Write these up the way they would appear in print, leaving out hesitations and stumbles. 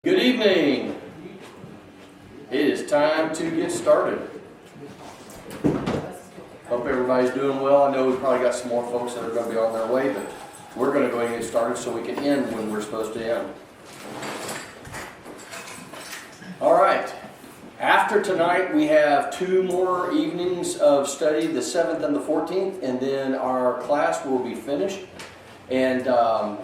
Good evening. It is time to get started. Hope everybody's doing well. I know we've probably got some more folks that are going to be on their way, but we're going to go ahead and get started so we can end when we're supposed to end. All right. After tonight, we have 2 more evenings of study, the 7th and the 14th, and then our class will be finished. And I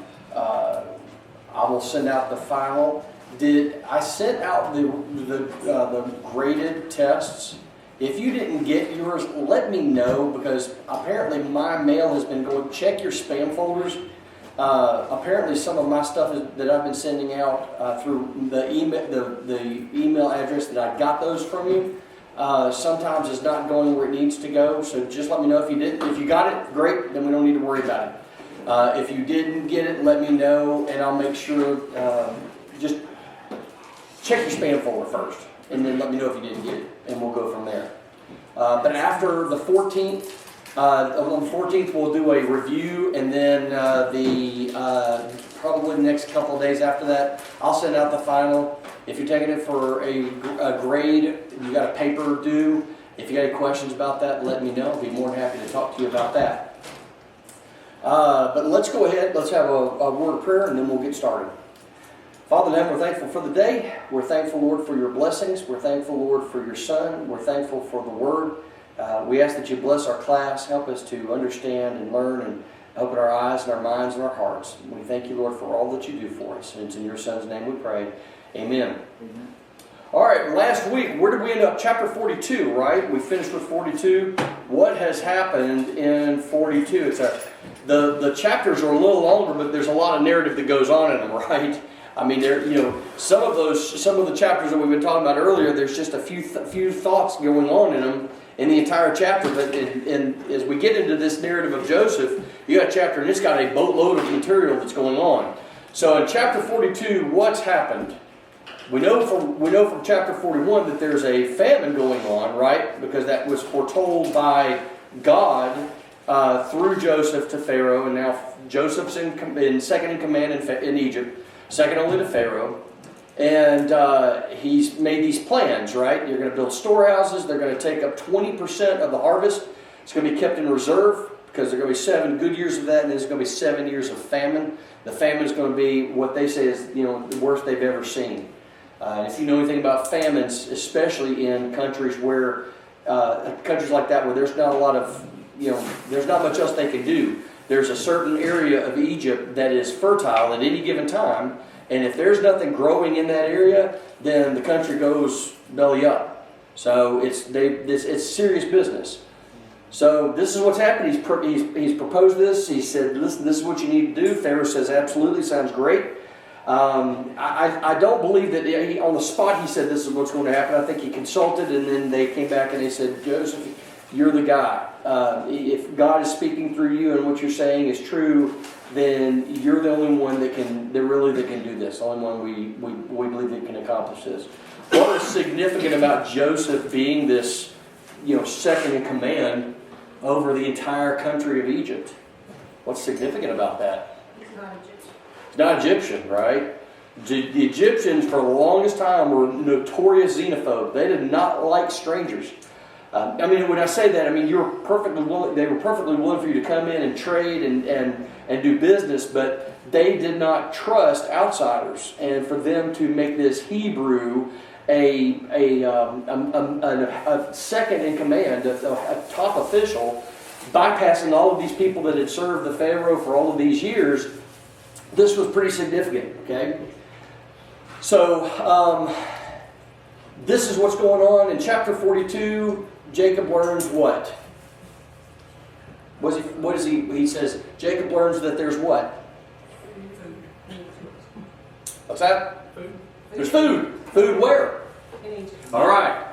will send out the final. I sent out the graded tests? If you didn't get yours, let me know, because apparently my mail has been going. Check your spam folders. Apparently some of my stuff that I've been sending out through the email address that I got those from you, sometimes is not going where it needs to go. So just let me know if you didn't. If you got it, great. Then we don't need to worry about it. If you didn't get it, let me know, and I'll make sure. Just check your spam folder first, and then let me know if you didn't get it, and we'll go from there. But after the 14th, on the 14th we'll do a review, and then probably the next couple of days after that, I'll send out the final. If you're taking it for a grade, you got a paper due. If you got any questions about that, let me know. I'll be more than happy to talk to you about that. But let's go ahead. Let's have a word of prayer, and then we'll get started. Father in heaven, we're thankful for the day. We're thankful, Lord, for your blessings. We're thankful, Lord, for your Son. We're thankful for the Word. We ask that you bless our class. Help us to understand and learn, and open our eyes and our minds and our hearts. We thank you, Lord, for all that you do for us. And it's in your Son's name we pray. Amen. Amen. All right, last week, where did we end up? Chapter 42, right? We finished with 42. What has happened in 42? The chapters are a little longer, but there's a lot of narrative that goes on in them, right? I mean, some of the chapters that we've been talking about earlier, there's just a few thoughts going on in them in the entire chapter. But as we get into this narrative of Joseph, you got a chapter, and it's got a boatload of material that's going on. So in chapter 42, what's happened? We know from chapter 41 that there's a famine going on, right? Because that was foretold by God through Joseph to Pharaoh, and now Joseph's second in command in Egypt. Second only to Pharaoh. And he's made these plans, right? You're going to build storehouses. They're going to take up 20% of the harvest. It's going to be kept in reserve, because there are going to be 7 good years of that, and there's going to be 7 years of famine. The famine is going to be what they say is the worst they've ever seen. If you know anything about famines, especially in countries countries like that, where there's not a lot of, there's not much else they can do. There's a certain area of Egypt that is fertile at any given time, and if there's nothing growing in that area, then the country goes belly up. So it's serious business. So this is what's happened. He's proposed this. He said, "Listen, this is what you need to do." Pharaoh says, "Absolutely, sounds great." I don't believe that on the spot he said this is what's going to happen. I think he consulted, and then they came back and they said, "Joseph, you're the guy. If God is speaking through you and what you're saying is true, then you're the only one that can do this. The only one we believe that can accomplish this." What is significant about Joseph being this, second in command over the entire country of Egypt? What's significant about that? He's not Egyptian. He's not Egyptian, right? The Egyptians for the longest time were notorious xenophobes. They did not like strangers. When I say that, they were perfectly willing for you to come in and trade and do business, but they did not trust outsiders. And for them to make this Hebrew a second in command, a top official, bypassing all of these people that had served the Pharaoh for all of these years, this was pretty significant, okay? So, this is what's going on in chapter 42. Jacob learns what? What is he? He says Jacob learns that there's what? What's that? Food. There's food. Food where? In Egypt. All right.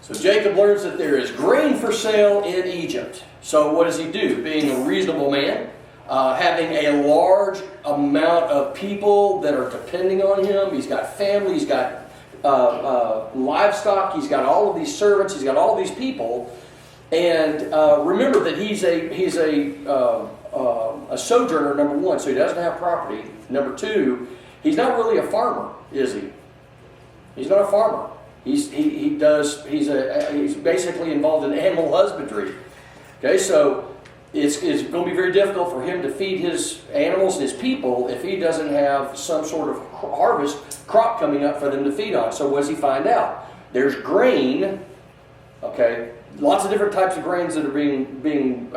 So Jacob learns that there is grain for sale in Egypt. So what does he do? Being a reasonable man, having a large amount of people that are depending on him. He's got family. He's got livestock. He's got all of these servants. He's got all these people. And remember that he's a sojourner, number one, so he doesn't have property. Number two, he's not really a farmer, is he? He's not a farmer. He's basically involved in animal husbandry. Okay, so it's going to be very difficult for him to feed his animals and his people if he doesn't have some sort of harvest crop coming up for them to feed on. So what does he find out? There's grain, okay, lots of different types of grains that are being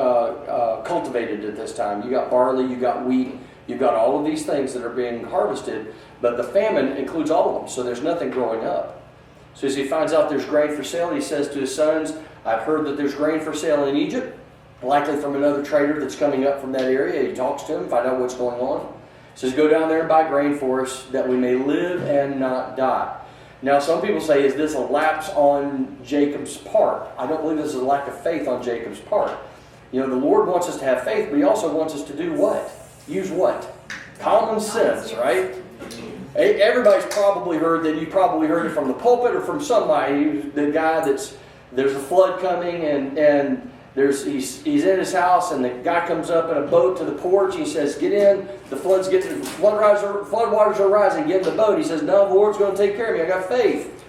cultivated at this time. You got barley, you got wheat, you've got all of these things that are being harvested, but the famine includes all of them, so there's nothing growing up. So as he finds out there's grain for sale, he says to his sons, I've heard that there's grain for sale in Egypt, likely from another trader that's coming up from that area. He talks to him, find out what's going on. He says, go down there and buy grain for us that we may live and not die. Now, some people say, is this a lapse on Jacob's part? I don't believe this is a lack of faith on Jacob's part. You know, the Lord wants us to have faith, but He also wants us to do what? Use what? Common sense, right? Everybody's probably heard that. You probably heard it from the pulpit or from somebody. The guy there's a flood coming and he's in his house and the guy comes up in a boat to the porch. He says, get in. The floodwaters are rising. Get in the boat. He says, no, the Lord's going to take care of me. I got faith.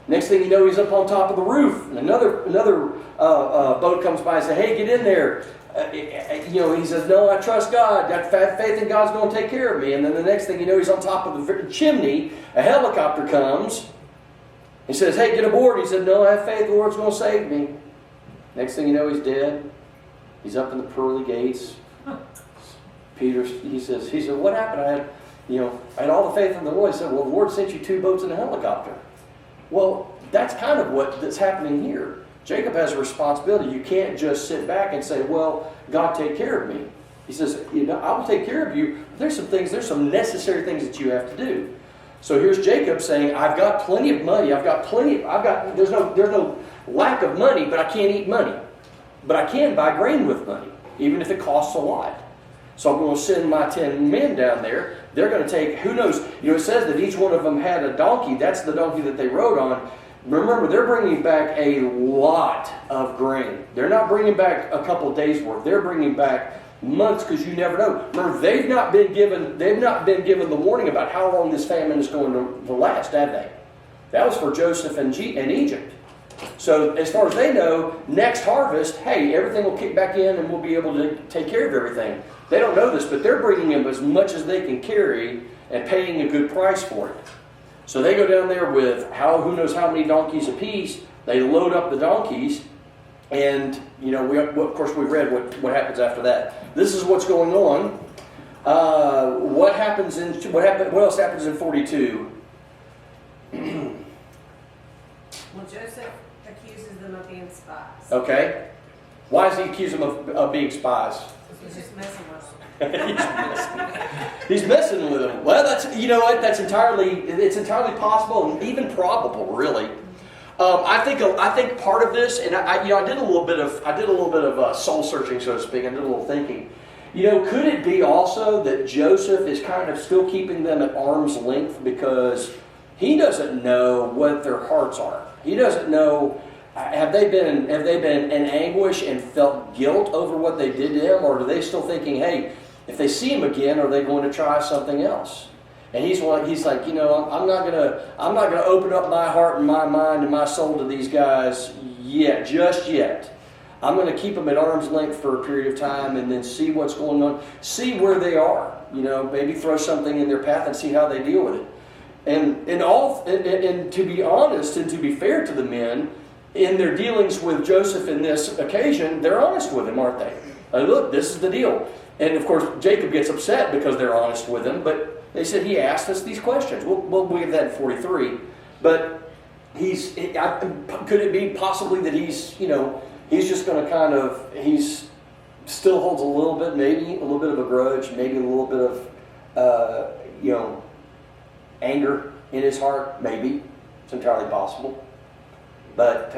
Next thing you know, he's up on top of the roof. And another boat comes by and says, hey, get in there. He says, no, I trust God. Got faith in God's going to take care of me. And then the next thing you know, he's on top of the chimney. A helicopter comes. He says, hey, get aboard. He said, no, I have faith. The Lord's going to save me. Next thing you know, he's dead. He's up in the pearly gates. Peter, he said, what happened? I had all the faith in the Lord. He said, well, the Lord sent you 2 boats and a helicopter. Well, that's kind of that's happening here. Jacob has a responsibility. You can't just sit back and say, well, God, take care of me. He says, I will take care of you. There's some necessary things that you have to do. So here's Jacob saying, I've got plenty of money. There's no lack of money, but I can't eat money. But I can buy grain with money, even if it costs a lot. So I'm going to send my 10 men down there. They're going to take, who knows, it says that each one of them had a donkey. That's the donkey that they rode on. Remember, they're bringing back a lot of grain. They're not bringing back a couple of days' worth. They're bringing back months, because you never know. Remember, they've not been given the warning about how long this famine is going to last, have they? That was for Joseph and Egypt. So as far as they know, next harvest, hey, everything will kick back in and we'll be able to take care of everything. They don't know this, but they're bringing them as much as they can carry and paying a good price for it. So they go down there with who knows how many donkeys apiece. They load up the donkeys, and of course we read what happens after that. This is what's going on. What else happens in 42? Well, Joseph accuses them of being spies. Okay. Why does he accuse them of being spies? He's just messing with them. He's messing with them. Well, that's entirely possible and even probable, really. I think part of this, and I did a little bit of soul searching, so to speak. I did a little thinking. Could it be also that Joseph is kind of still keeping them at arm's length because he doesn't know what their hearts are. He doesn't know. Have they been in anguish and felt guilt over what they did to him, or are they still thinking, hey, if they see him again, are they going to try something else? And he's like, I'm not gonna open up my heart and my mind and my soul to these guys just yet. I'm going to keep them at arm's length for a period of time and then see what's going on, see where they are. Maybe throw something in their path and see how they deal with it. And to be honest and to be fair to the men, in their dealings with Joseph in this occasion, they're honest with him, aren't they? Look, this is the deal. And of course, Jacob gets upset because they're honest with him, but they said he asked us these questions. We'll give that in 43. But could it be possibly that he's just going to he still holds a little bit of a grudge, maybe a little bit of, anger in his heart, maybe. It's entirely possible. But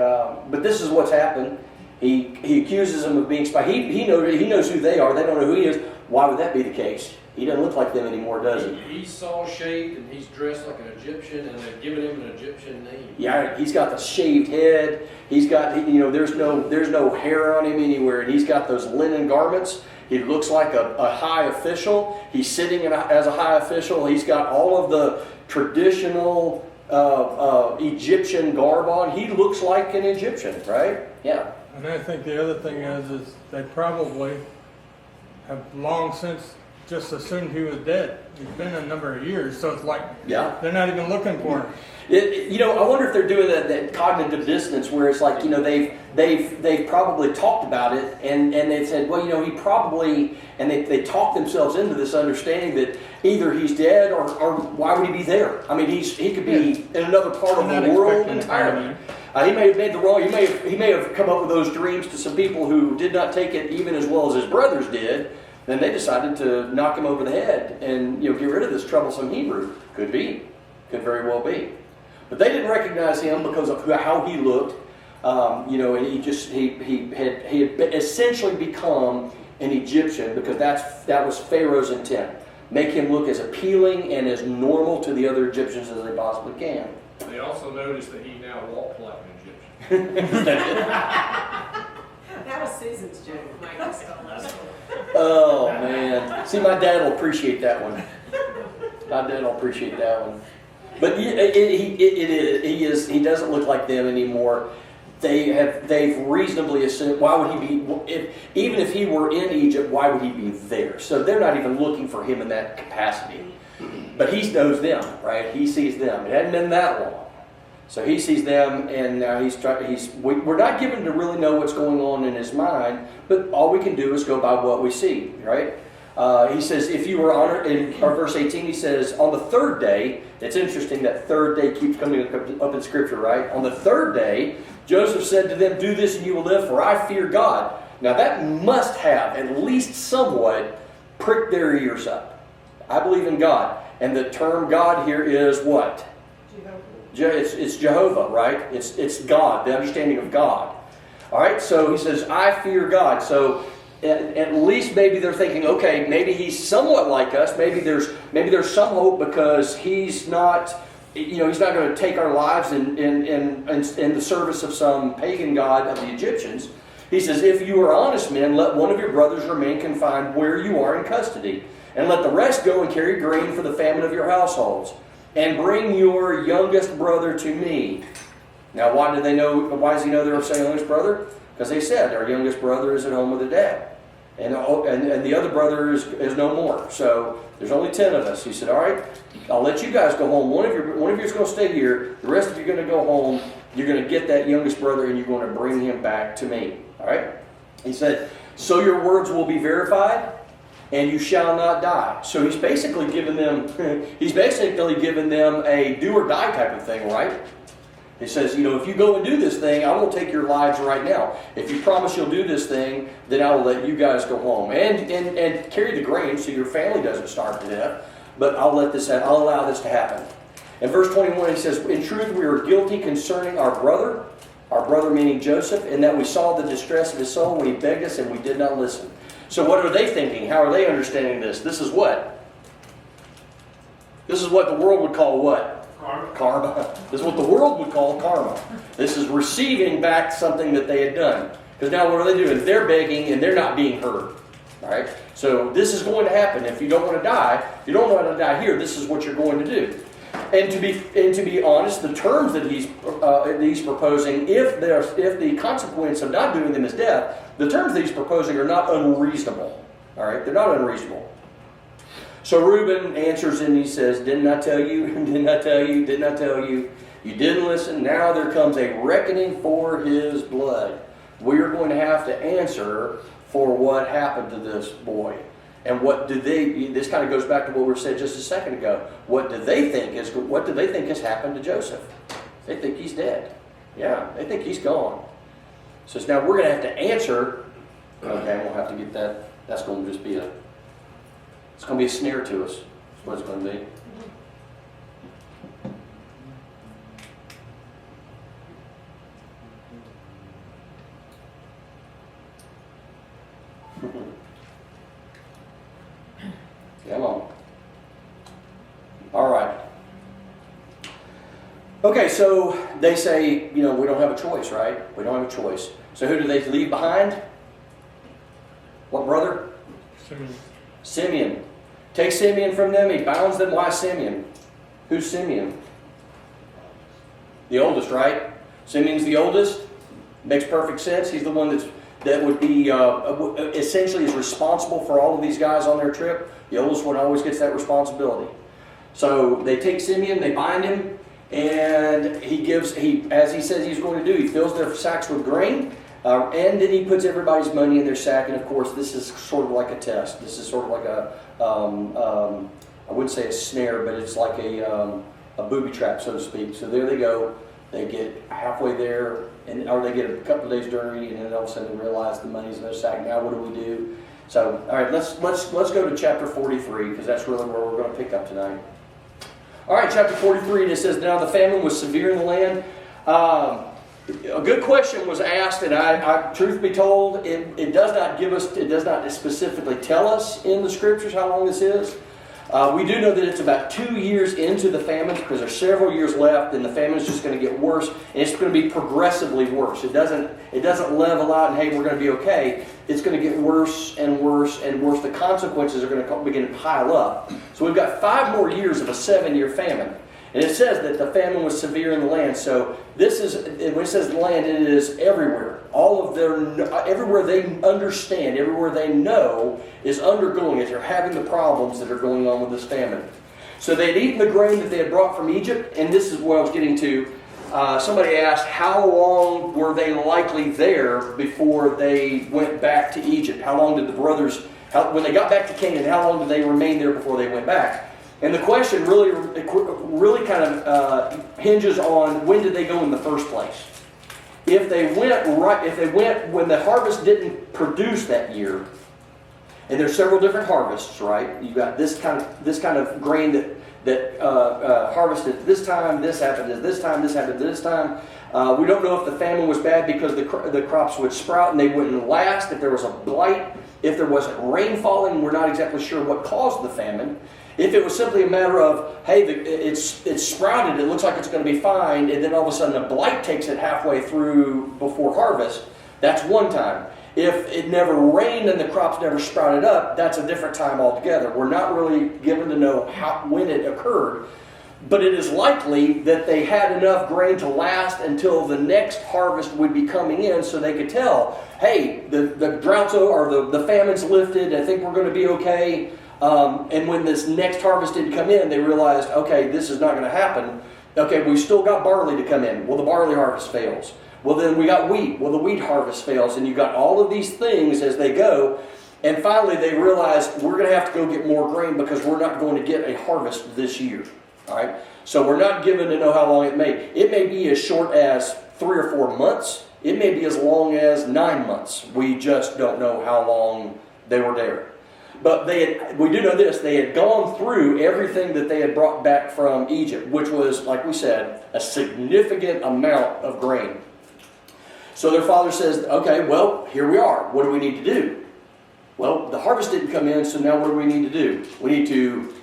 this is what's happened. He accuses them of being spies. He knows who they are. They don't know who he is. Why would that be the case? He doesn't look like them anymore, does he? He's saw shaved and he's dressed like an Egyptian, and they've given him an Egyptian name. Yeah, he's got the shaved head. He's got there's no hair on him anywhere, and he's got those linen garments. He looks like a high official. He's sitting as a high official. He's got all of the traditional Egyptian garb on. He looks like an Egyptian, right? Yeah. And I think the other thing is they probably have long since just assumed he was dead. He's been a number of years, so it's like Yeah. they're not even looking for him. I wonder if they're doing that cognitive dissonance where it's like, they've probably talked about it and they've said, well, he probably, and they talk themselves into this understanding that either he's dead or why would he be there? I mean, he could be in another part of the world entirely. He may have made the wrong. He may have come up with those dreams to some people who did not take it even as well as his brothers did. Then they decided to knock him over the head and get rid of this troublesome Hebrew. Could be, could very well be. But they didn't recognize him because of how he looked. And he had essentially become an Egyptian because that was Pharaoh's intent. Make him look as appealing and as normal to the other Egyptians as they possibly can. They also noticed that he now walked like an Egyptian. That was Susan's joke. Mike stole that. Oh man! See, my dad will appreciate that one. My dad will appreciate that one. But he doesn't look like them anymore. They've reasonably assumed. Why would he be? Even if he were in Egypt, why would he be there? So they're not even looking for him in that capacity. But he knows them, right? He sees them. It hadn't been that long. So he sees them, and now we're not given to really know what's going on in his mind, but all we can do is go by what we see, right? He says, if you were honored, in verse 18, he says, on the third day, it's interesting that third day keeps coming up in Scripture, right? On the third day, Joseph said to them, do this and you will live, for I fear God. Now that must have at least somewhat pricked their ears up. I believe in God. And the term God here is what? It's Jehovah, right? It's God, the understanding of God. All right, so he says, I fear God. So at least maybe they're thinking, okay, maybe he's somewhat like us. Maybe there's some hope because he's not, he's not going to take our lives in the service of some pagan god of the Egyptians. He says, if you are honest men, let one of your brothers remain confined where you are in custody, and let the rest go and carry grain for the famine of your households. And bring your youngest brother to me. Now, why does he know they're saying youngest brother? Because they said our youngest brother is at home with the dad, and the other brother is no more. So there's only 10 of us. He said, all right, I'll let you guys go home. One of you's going to stay here. The rest of you are going to go home. You're going to get that youngest brother, and you're going to bring him back to me. All right? He said, so your words will be verified, and you shall not die. So he's basically giving them a do or die type of thing, right? He says, if you go and do this thing, I will take your lives right now. If you promise you'll do this thing, then I will let you guys go home and carry the grain so your family doesn't starve to death. But I'll allow this to happen. In verse 21, he says, in truth, we are guilty concerning our brother meaning Joseph, in that we saw the distress of his soul when he begged us and we did not listen. So what are they thinking? How are they understanding this? This is what? This is what the world would call what? Karma. This is what the world would call karma. This is receiving back something that they had done. Because now what are they doing? They're begging and they're not being heard. All right? So this is going to happen. If you don't want to die, if you don't want to die here, this is what you're going to do. And to be honest, the terms that he's proposing, if the consequence of not doing them is death, the terms that he's proposing are not unreasonable. All right, they're not unreasonable. So Reuben answers and he says, "Didn't I tell you? Didn't I tell you? Didn't I tell you? You didn't listen. Now there comes a reckoning for his blood. We are going to have to answer for what happened to this boy." And this kind of goes back to what we said just a second ago. What do they think has happened to Joseph? They think he's dead. Yeah, they think he's gone. So now we're going to have to answer. Okay, we'll have to get that. That's going to just be it's going to be a snare to us. That's what it's going to be. Come on. All right. Okay, so they say, we don't have a choice, right? We don't have a choice. So who do they leave behind? What brother? Simeon. Take Simeon from them. He bounds them. Why Simeon? Who's Simeon? The oldest, right? Simeon's the oldest. Makes perfect sense. He's the one that would be essentially is responsible for all of these guys on their trip. The oldest one always gets that responsibility. So they take Simeon, they bind him, and as he says he's going to do, he fills their sacks with grain, and then he puts everybody's money in their sack. And of course, this is sort of like a test. This is sort of like I wouldn't say a snare, but it's like a booby trap, so to speak. So there they go. They get halfway there, or they get a couple of days dirty, and then all of a sudden they realize the money's in their sack. Now what do we do? So, all right, let's go to chapter 43, because that's really where we're going to pick up tonight. All right, chapter 43, and it says, now the famine was severe in the land. A good question was asked, and I truth be told, it does not specifically tell us in the scriptures how long this is. We do know that it's about 2 years into the famine, because there's several years left, and the famine is just going to get worse, and it's going to be progressively worse. It doesn't level out and, hey, we're going to be okay. It's going to get worse and worse and worse. The consequences are going to begin to pile up. So we've got 5 more years of a 7-year famine. And it says that the famine was severe in the land. So this is, when it says the land, it is everywhere. Everywhere they understand, everywhere they know is undergoing it. They're having the problems that are going on with this famine. So they had eaten the grain that they had brought from Egypt, and this is what I was getting to. Somebody asked, how long were they likely there before they went back to Egypt? How long did the brothers, when they got back to Canaan, how long did they remain there before they went back? And the question really kind of hinges on when did they go in the first place. If they went when the harvest didn't produce that year, and there's several different harvests, right? You've got this kind of grain that harvested at this time, this happened at this time, this happened at this time. We don't know if the famine was bad because the crops would sprout and they wouldn't last, if there was a blight, if there wasn't rain falling. We're not exactly sure what caused the famine. If it was simply a matter of, hey, it's sprouted, it looks like it's going to be fine, and then all of a sudden a blight takes it halfway through before harvest, that's one time. If it never rained and the crops never sprouted up, that's a different time altogether. We're not really given to know when it occurred, but it is likely that they had enough grain to last until the next harvest would be coming in, so they could tell, hey, the drought's or the famine's lifted, I think we're going to be okay. And when this next harvest did come in, they realized, okay, this is not going to happen. Okay, we still got barley to come in. Well, the barley harvest fails. Well, then we got wheat. Well, the wheat harvest fails. And you got all of these things as they go. And finally, they realized we're going to have to go get more grain because we're not going to get a harvest this year. All right? So we're not given to know how long it may. It may be as short as 3 or 4 months. It may be as long as 9 months. We just don't know how long they were there. But we do know this, they had gone through everything that they had brought back from Egypt, which was, like we said, a significant amount of grain. So their father says, okay, well, here we are. What do we need to do? Well, the harvest didn't come in, so now what do we need to do? We need to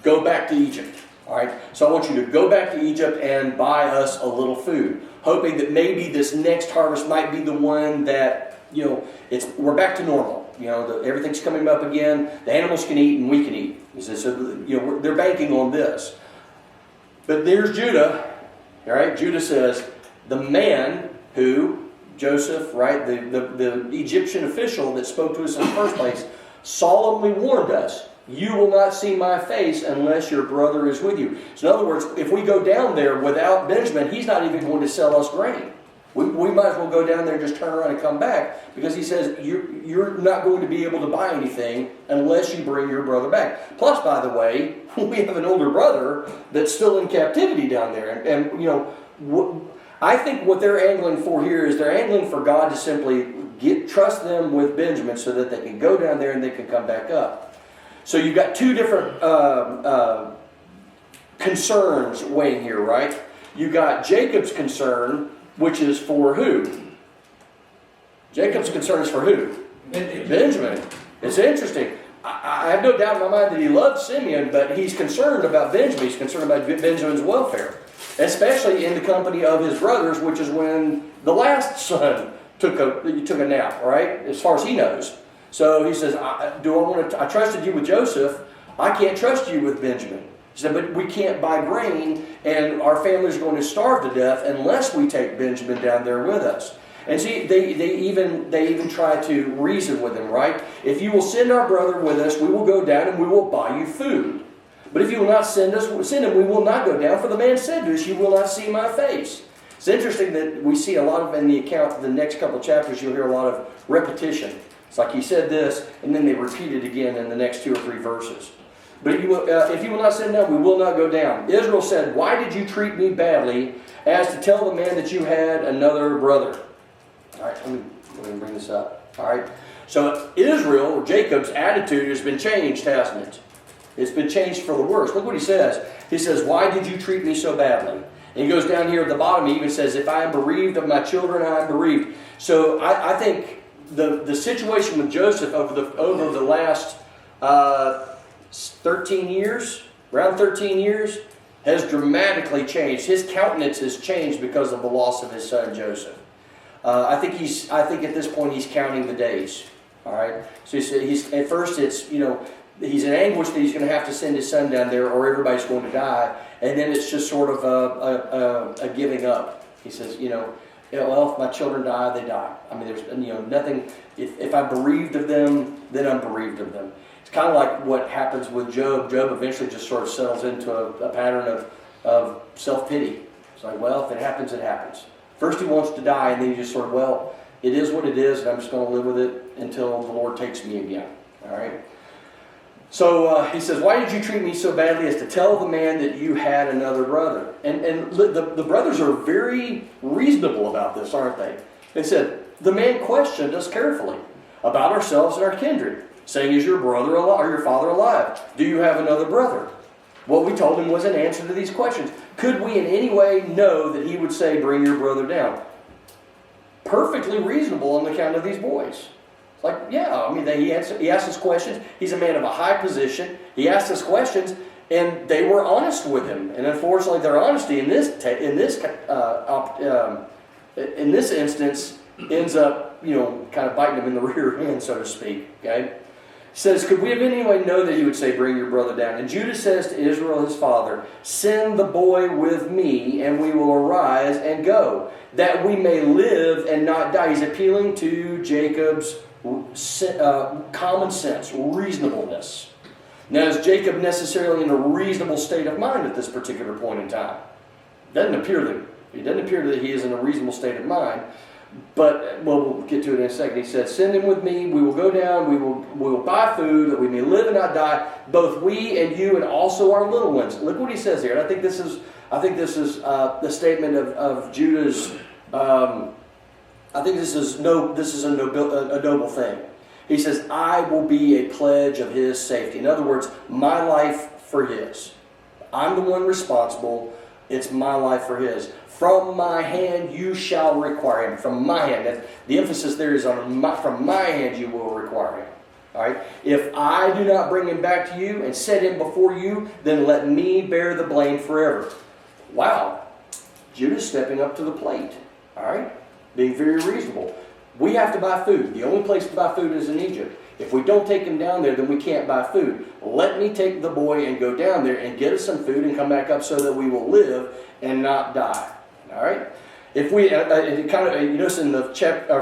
go back to Egypt. All right? So I want you to go back to Egypt and buy us a little food, hoping that maybe this next harvest might be the one that, we're back to normal. Everything's coming up again. The animals can eat and we can eat. He says, so, they're banking on this. But there's Judah. All right, Judah says, the man who, Joseph, right, the Egyptian official that spoke to us in the first place, solemnly warned us, you will not see my face unless your brother is with you. So in other words, if we go down there without Benjamin, he's not even going to sell us grain. We might as well go down there and just turn around and come back, because he says you're not going to be able to buy anything unless you bring your brother back. Plus, by the way, we have an older brother that's still in captivity down there. And I think what they're angling for here is they're angling for God to simply trust them with Benjamin so that they can go down there and they can come back up. So you've got 2 different concerns weighing here, right? You've got Jacob's concern, which is for who? Jacob's concern is for who? Benjamin. It's interesting. I have no doubt in my mind that he loves Simeon, but he's concerned about Benjamin. He's concerned about Benjamin's welfare, especially in the company of his brothers, which is when the last son took a nap, right? As far as he knows. So he says, I trusted you with Joseph. I can't trust you with Benjamin. He said, but we can't buy grain, and our family's going to starve to death unless we take Benjamin down there with us. And see, they even try to reason with him, right? If you will send our brother with us, we will go down and we will buy you food. But if you will not send him, we will not go down. For the man said to us, you will not see my face. It's interesting that we see a lot of, in the account, the next couple of chapters, you'll hear a lot of repetition. It's like he said this, and then they repeat it again in the next 2 or 3 verses. But if you will not send down, we will not go down. Israel said, why did you treat me badly as to tell the man that you had another brother? All right, let me bring this up. All right. So Israel, or Jacob's attitude has been changed, hasn't it? It's been changed for the worse. Look what he says. He says, why did you treat me so badly? And he goes down here at the bottom, he even says, if I am bereaved of my children, I am bereaved. So I think the situation with Joseph over the last 13 years, around 13 years, has dramatically changed. His countenance has changed because of the loss of his son Joseph. I think at this point he's counting the days. All right. So he's at first it's he's in anguish that he's going to have to send his son down there, or everybody's going to die, and then it's just sort of a giving up. He says, well, if my children die, they die. I mean, there's nothing. If I'm bereaved of them, then I'm bereaved of them. It's kind of like what happens with Job. Job eventually just sort of settles into a pattern of self-pity. It's like, well, if it happens, it happens. First he wants to die, and then he just sort of, well, it is what it is, and I'm just going to live with it until the Lord takes me again. All right? So he says, why did you treat me so badly as to tell the man that you had another brother? And the brothers are very reasonable about this, aren't they? They said, the man questioned us carefully about ourselves and our kindred, saying, is your brother alive, or your father alive? Do you have another brother? What we told him was an answer to these questions. Could we in any way know that he would say, bring your brother down? Perfectly reasonable on the account of these boys. It's like, yeah, I mean, he asked us questions. He's a man of a high position. He asked us questions, and they were honest with him. And unfortunately, their honesty in this instance ends up, kind of biting him in the rear end, so to speak. Okay. Says, could we in any way know that he would say, bring your brother down? And Judah says to Israel, his father, send the boy with me, and we will arise and go, that we may live and not die. He's appealing to Jacob's common sense, reasonableness. Now, is Jacob necessarily in a reasonable state of mind at this particular point in time? It doesn't appear that he is in a reasonable state of mind. But, we'll get to it in a second. He said, send him with me, we will go down, we will buy food, that we may live and not die, both we and you and also our little ones. Look what he says here. And I think this is the statement of Judah's, I think this is a noble thing. He says, I will be a pledge of his safety. In other words, my life for his. I'm the one responsible. It's my life for his. From my hand you shall require him. From my hand. The emphasis there is on from my hand you will require him. All right. If I do not bring him back to you and set him before you, then let me bear the blame forever. Wow. Judah's stepping up to the plate. All right. Being very reasonable. We have to buy food. The only place to buy food is in Egypt. If we don't take him down there, then we can't buy food. Let me take the boy and go down there and get us some food and come back up so that we will live and not die. All right. If we, you notice in the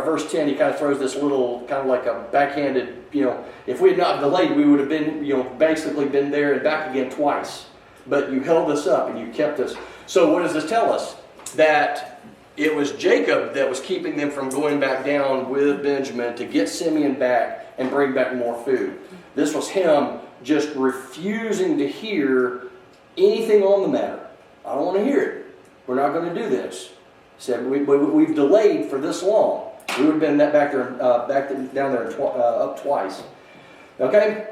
verse 10, he kind of throws this little, kind of like a backhanded, if we had not delayed, we would have been, basically been there and back again twice. But you held us up and you kept us. So what does this tell us? That it was Jacob that was keeping them from going back down with Benjamin to get Simeon back and bring back more food. This was him just refusing to hear anything on the matter. I don't want to hear it. We're not going to do this. He said, we've delayed for this long. We would have been down there up twice. Okay?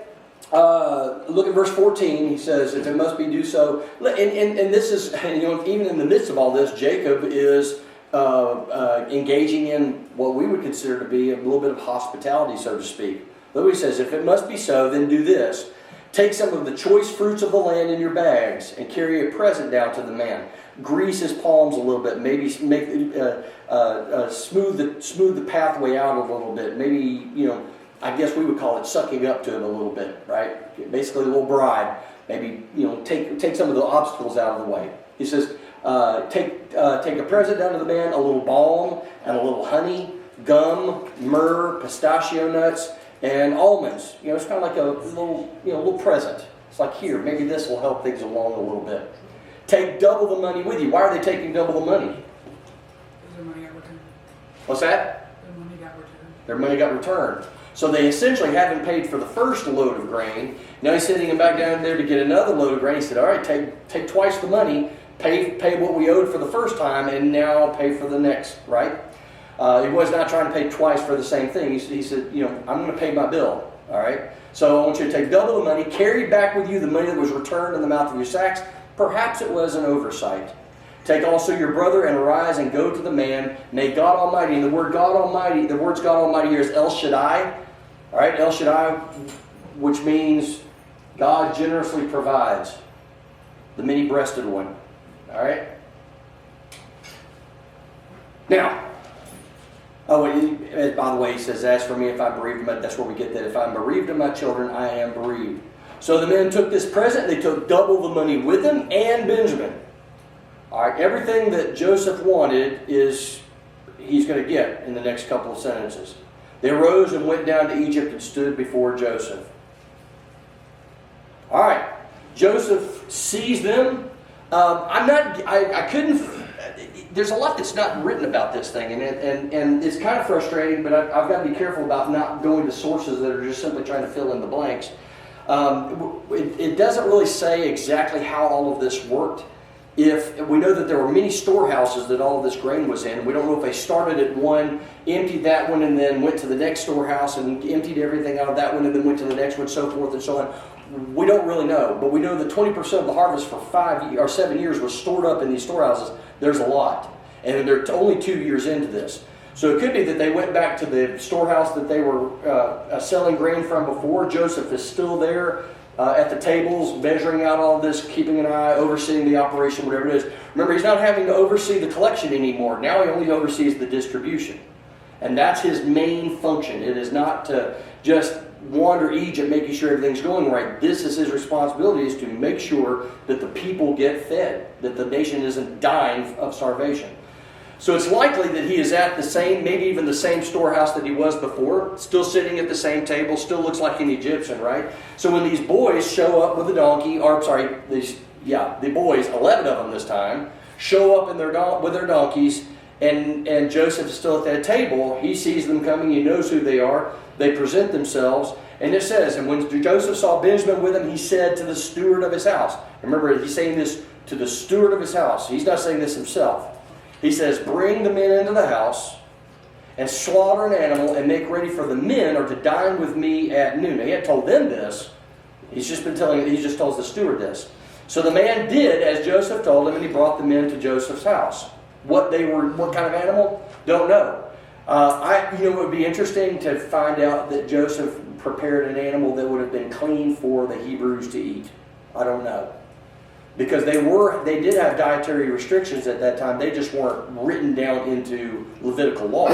Look at verse 14. He says, if it must be, do so. And this is, even in the midst of all this, Jacob is engaging in what we would consider to be a little bit of hospitality, so to speak. Look what he says, if it must be so, then do this. Take some of the choice fruits of the land in your bags and carry a present down to the man. Grease his palms a little bit. Maybe make smooth the pathway out a little bit. Maybe, I guess we would call it sucking up to it a little bit, right? Basically a little bribe. maybe, take some of the obstacles out of the way. He says, take a present down to the man, a little balm and a little honey, gum, myrrh, pistachio nuts, and almonds. It's kind of like a little present. It's like, here, maybe this will help things along a little bit. Take double the money with you. Why are they taking double the money? Because their money got returned. What's that? Their money got returned. Their money got returned. So they essentially haven't paid for the first load of grain. Now he's sending them back down there to get another load of grain. He said, all right, take twice the money, pay what we owed for the first time, and now pay for the next, right? He was not trying to pay twice for the same thing. He said, I'm going to pay my bill, all right? So I want you to take double the money, carry back with you the money that was returned in the mouth of your sacks. Perhaps it was an oversight. Take also your brother and arise and go to the man. May God Almighty, and the words God Almighty here is El Shaddai. All right, El Shaddai, which means God generously provides. The many-breasted one. All right? Now, by the way, he says, as for me, if I bereaved them, that's where we get that. If I'm bereaved of my children, I am bereaved. So the men took this present, they took double the money with them and Benjamin. All right, everything that Joseph wanted he's going to get in the next couple of sentences. They arose and went down to Egypt and stood before Joseph. All right, Joseph sees them. There's a lot that's not written about this thing, and it's kind of frustrating, but I've got to be careful about not going to sources that are just simply trying to fill in the blanks. It doesn't really say exactly how all of this worked. If we know that there were many storehouses that all of this grain was in, we don't know if they started at one, emptied that one, and then went to the next storehouse and emptied everything out of that one, and then went to the next one, so forth and so on. We don't really know, but we know that 20% of the harvest for 7 years was stored up in these storehouses. There's a lot, and they're only 2 years into this. So it could be that they went back to the storehouse that they were selling grain from before. Joseph is still there at the tables, measuring out all this, keeping an eye, overseeing the operation, whatever it is. Remember, he's not having to oversee the collection anymore. Now he only oversees the distribution. And that's his main function. It is not to just wander Egypt making sure everything's going right. This is his responsibility, is to make sure that the people get fed, that the nation isn't dying of starvation. So it's likely that he is at the same, maybe even the same storehouse that he was before, still sitting at the same table, still looks like an Egyptian, right? So when these boys show up with a donkey, the boys, 11 of them this time, show up with their donkeys, and Joseph is still at that table. He sees them coming, he knows who they are, they present themselves, and it says, and when Joseph saw Benjamin with him, he said to the steward of his house. Remember, he's saying this to the steward of his house. He's not saying this himself. He says, bring the men into the house and slaughter an animal and make ready for the men or to dine with me at noon. Now, he had told them this. He just tells the steward this. So the man did as Joseph told him, and he brought the men to Joseph's house. What kind of animal? Don't know. It would be interesting to find out that Joseph prepared an animal that would have been clean for the Hebrews to eat. I don't know. Because they did have dietary restrictions at that time. They just weren't written down into Levitical law.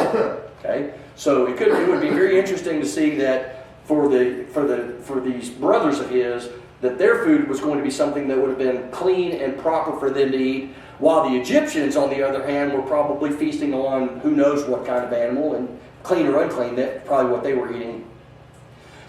Okay, so it would be very interesting to see that for these brothers of his, that their food was going to be something that would have been clean and proper for them to eat, while the Egyptians, on the other hand, were probably feasting on who knows what kind of animal, and clean or unclean, that's probably what they were eating.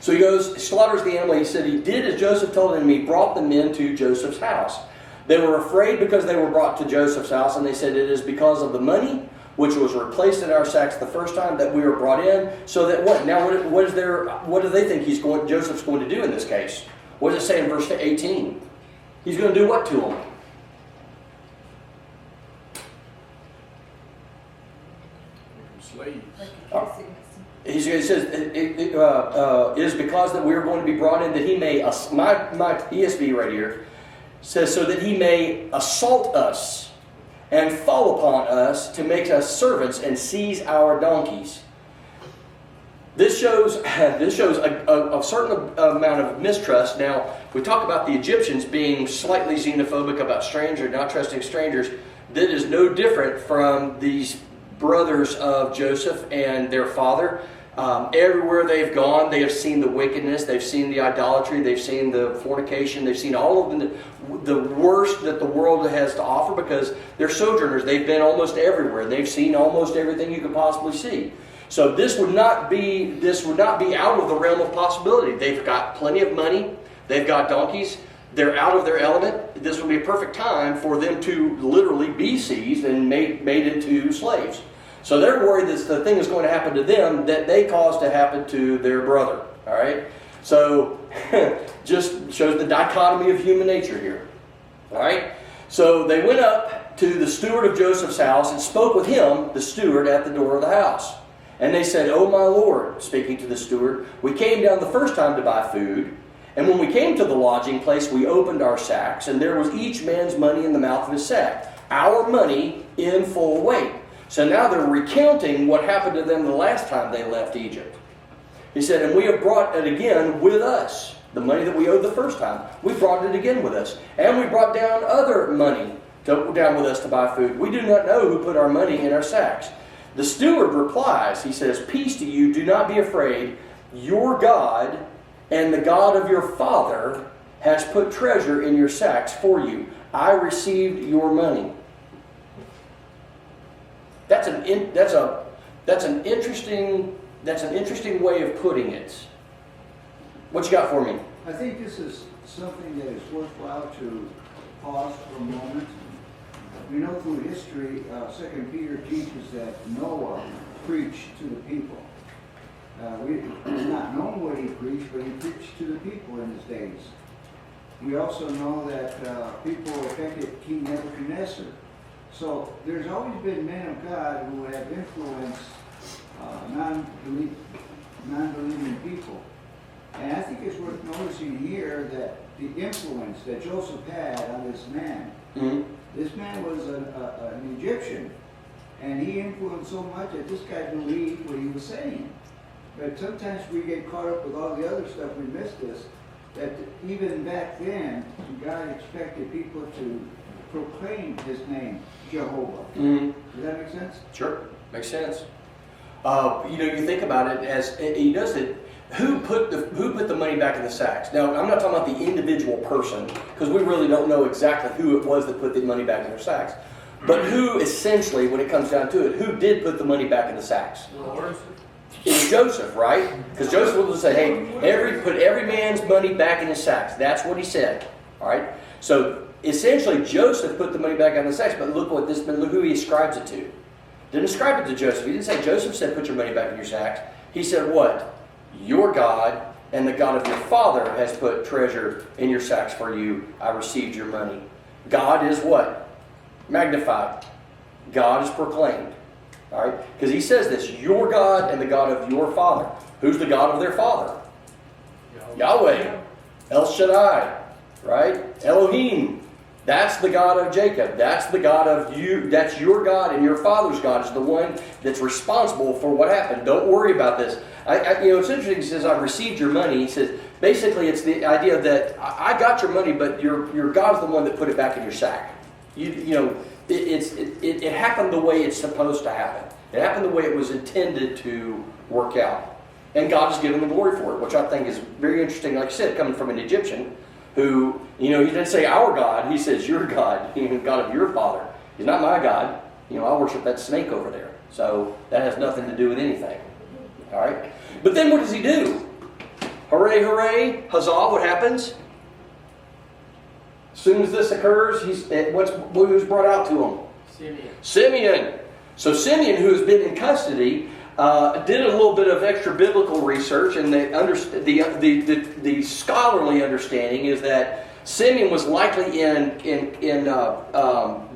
So he goes, slaughters the animal. He said he did as Joseph told him, and he brought the men to Joseph's house. They were afraid because they were brought to Joseph's house, and they said, it is because of the money which was replaced in our sacks the first time that we were brought in. So that what? Now what do they think Joseph's going to do in this case? What does it say in verse 18? He's going to do what to them? Slaves. He says, it is because that we are going to be brought in that he may, my ESV right here, says, so that he may assault us and fall upon us to make us servants and seize our donkeys. This shows a certain amount of mistrust. Now, we talk about the Egyptians being slightly xenophobic about strangers, not trusting strangers. That is no different from these brothers of Joseph and their father. Everywhere they've gone, they have seen the wickedness, they've seen the idolatry, they've seen the fornication, they've seen all of the worst that the world has to offer, because they're sojourners. They've been almost everywhere. They've seen almost everything you could possibly see. So this would not be out of the realm of possibility. They've got plenty of money. They've got donkeys. They're out of their element. This would be a perfect time for them to literally be seized and made into slaves. So they're worried that the thing is going to happen to them that they caused to happen to their brother. All right? So just shows the dichotomy of human nature here. All right? So they went up to the steward of Joseph's house and spoke with him, the steward, at the door of the house. And they said, "O my Lord," speaking to the steward, "we came down the first time to buy food. And when we came to the lodging place, we opened our sacks, and there was each man's money in the mouth of his sack, our money in full weight." So now they're recounting what happened to them the last time they left Egypt. He said, "And we have brought it again with us." The money that we owed the first time, we brought it again with us. "And we brought down other money down with us to buy food. We do not know who put our money in our sacks." The steward replies, he says, "Peace to you, do not be afraid. Your God and the God of your father has put treasure in your sacks for you. I received your money." That's an interesting way of putting it. What you got for me? I think this is something that is worthwhile to pause for a moment. We know through history, 2 Peter teaches that Noah preached to the people. It's not known what he preached, but he preached to the people in his days. We also know that people affected King Nebuchadnezzar. So there's always been men of God who have influenced non-believing people. And I think it's worth noticing here that the influence that Joseph had on this man, this man was an Egyptian, and he influenced so much that this guy believed what he was saying. But sometimes we get caught up with all the other stuff, we miss this, that even back then, God expected people to proclaim his name, Jehovah. Does that make sense? Sure, makes sense. You think about it as he does it. Who put the money back in the sacks? Now, I'm not talking about the individual person, because we really don't know exactly who it was that put the money back in their sacks. But who, essentially, when it comes down to it, who did put the money back in the sacks? It was Joseph, right? Because Joseph would say, "Hey, put every man's money back in his sacks." That's what he said. All right. So essentially, Joseph put the money back in the sacks. But look who he ascribes it to. Didn't ascribe it to Joseph. He didn't say Joseph said, "Put your money back in your sacks." He said what? "Your God and the God of your father has put treasure in your sacks for you. I received your money." God is what? Magnified. God is proclaimed. All right? Because he says this, "Your God and the God of your father." Who's the God of their father? Yahweh. El Shaddai. Right? Elohim. That's the God of Jacob. That's the God of you. That's your God, and your father's God is the one that's responsible for what happened. Don't worry about this. It's interesting. He says, "I received your money." He says, basically, it's the idea that I got your money, but your God's the one that put it back in your sack. It happened the way it's supposed to happen. It happened the way it was intended to work out, and God is giving the glory for it, which I think is very interesting. Like I said, coming from an Egyptian. Who, he didn't say our God, he says your God, God of your father. He's not my God. I worship that snake over there. So that has nothing to do with anything. All right? But then what does he do? Hooray, hooray, huzzah, what happens? As soon as this occurs, who's brought out to him? Simeon. So Simeon, who has been in custody, did a little bit of extra biblical research, and the scholarly understanding is that Simeon was likely in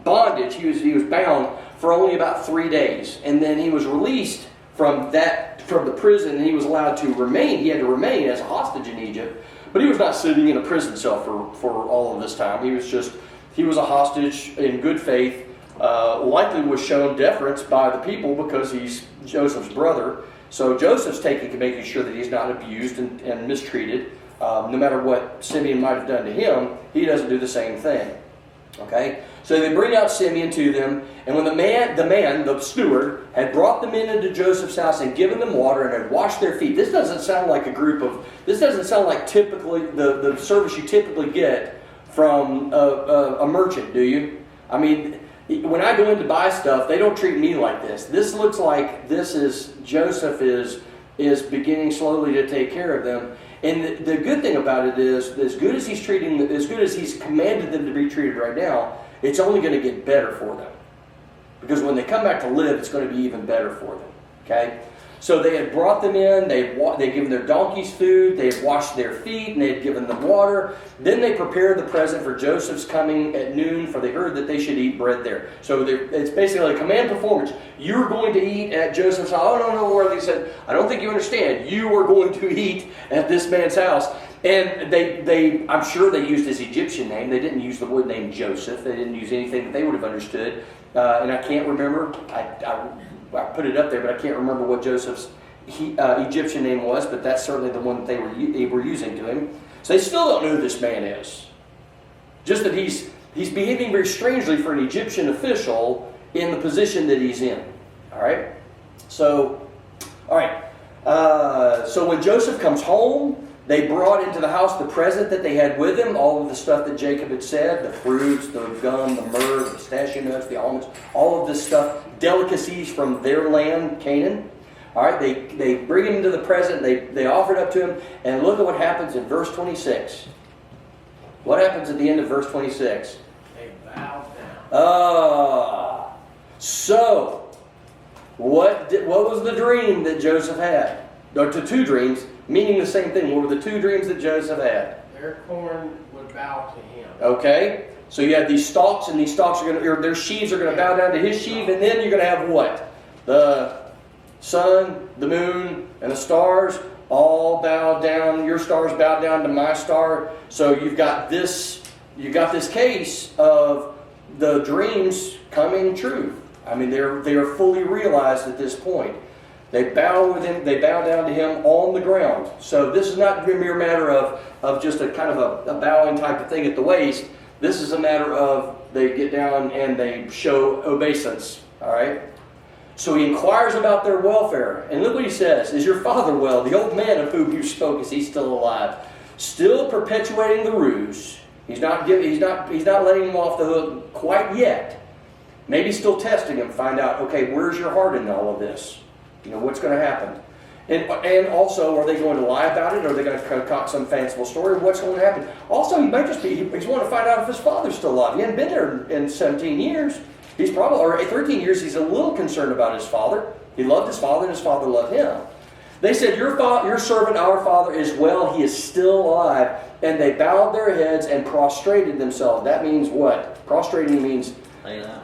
bondage. He was bound for only about 3 days, and then he was released from the prison, and he was allowed to remain. He had to remain as a hostage in Egypt, but he was not sitting in a prison cell for all of this time. He was a hostage in good faith. Likely was shown deference by the people because he's Joseph's brother. So Joseph's making sure that he's not abused and mistreated. No matter what Simeon might have done to him, he doesn't do the same thing. Okay? So they bring out Simeon to them, and when the steward, had brought them into Joseph's house and given them water and had washed their feet. This doesn't sound like typically the service you typically get from a merchant, do you? I mean, when I go in to buy stuff, they don't treat me like this. This looks like Joseph is beginning slowly to take care of them. And the good thing about it is, as good as he's commanded them to be treated right now, it's only going to get better for them. Because when they come back to live, it's going to be even better for them. Okay? So they had brought them in, they had given their donkeys food, they had washed their feet, and they had given them water. Then they prepared the present for Joseph's coming at noon, for they heard that they should eat bread there. So it's basically a command performance. You're going to eat at Joseph's house. Oh, no, where they said, I don't think you understand. You are going to eat at this man's house. And I'm sure they used his Egyptian name. They didn't use the word name Joseph. They didn't use anything that they would have understood. And I can't remember. I put it up there, but I can't remember what Joseph's Egyptian name was, but that's certainly the one that they were using to him. So they still don't know who this man is. Just that he's behaving very strangely for an Egyptian official in the position that he's in. All right? So when Joseph comes home, they brought into the house the present that they had with him, all of the stuff that Jacob had said, the fruits, the gum, the myrrh, the pistachio nuts, the almonds, all of this stuff, delicacies from their land, Canaan. All right, they bring him to the present, they offer it up to him, and look at what happens in verse 26. What happens at the end of verse 26? They bowed down. So, what was the dream that Joseph had? Or two dreams, meaning the same thing. What were the two dreams that Joseph had? Their corn would bow to him. Okay, so you have these stalks, and these stalks their sheaves are going to bow down to his sheaf, and then you're going to have what? The sun, the moon, and the stars all bow down. Your stars bow down to my star. So you've got this case of the dreams coming true. I mean, they are fully realized at this point. They bow with him. They bow down to him on the ground. So this is not a mere matter of just a kind of a bowing type of thing at the waist. This is a matter of they get down and they show obeisance. All right. So he inquires about their welfare, and look what he says: "Is your father well? The old man of whom you spoke, is he still alive?" Still perpetuating the ruse. He's not letting him off the hook quite yet. Maybe still testing him, find out, okay, where's your heart in all of this? You know, what's going to happen? And also, are they going to lie about it? Or are they going to concoct some fanciful story? What's going to happen? Also, he might just be, he's wanting to find out if his father's still alive. He hadn't been there in 17 years. He's probably, or 13 years, he's a little concerned about his father. He loved his father, and his father loved him. They said, your servant, our father, is well. He is still alive. And they bowed their heads and prostrated themselves. That means what? Prostrating means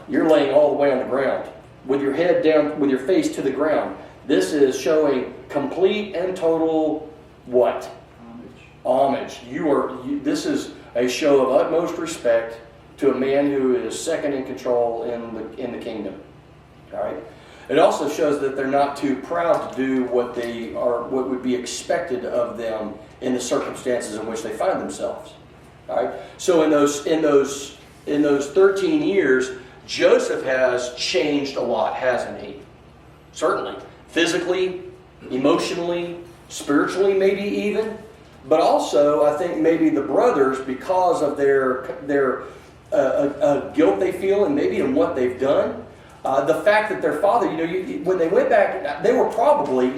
you're laying all the way on the ground, with your head down, with your face to the ground. This is showing complete and total what? Homage. This is a show of utmost respect to a man who is second in control in the kingdom. All right. It also shows that they're not too proud to do what would be expected of them in the circumstances in which they find themselves. All right. So in those 13 years, Joseph has changed a lot, hasn't he? Certainly. Physically, emotionally, spiritually, maybe even. But also, I think maybe the brothers, because of their guilt they feel, and maybe in what they've done, the fact that their father, when they went back, they were probably,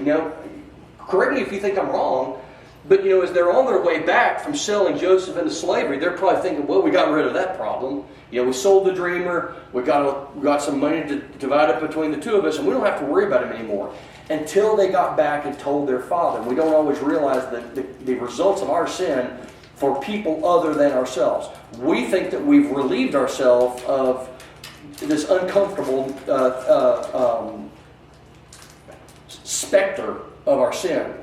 correct me if you think I'm wrong, but as they're on their way back from selling Joseph into slavery, they're probably thinking, well, we got rid of that problem. We sold the dreamer, we got some money to divide up between the two of us, and we don't have to worry about him anymore. Until they got back and told their father. We don't always realize the results of our sin for people other than ourselves. We think that we've relieved ourselves of this uncomfortable specter of our sin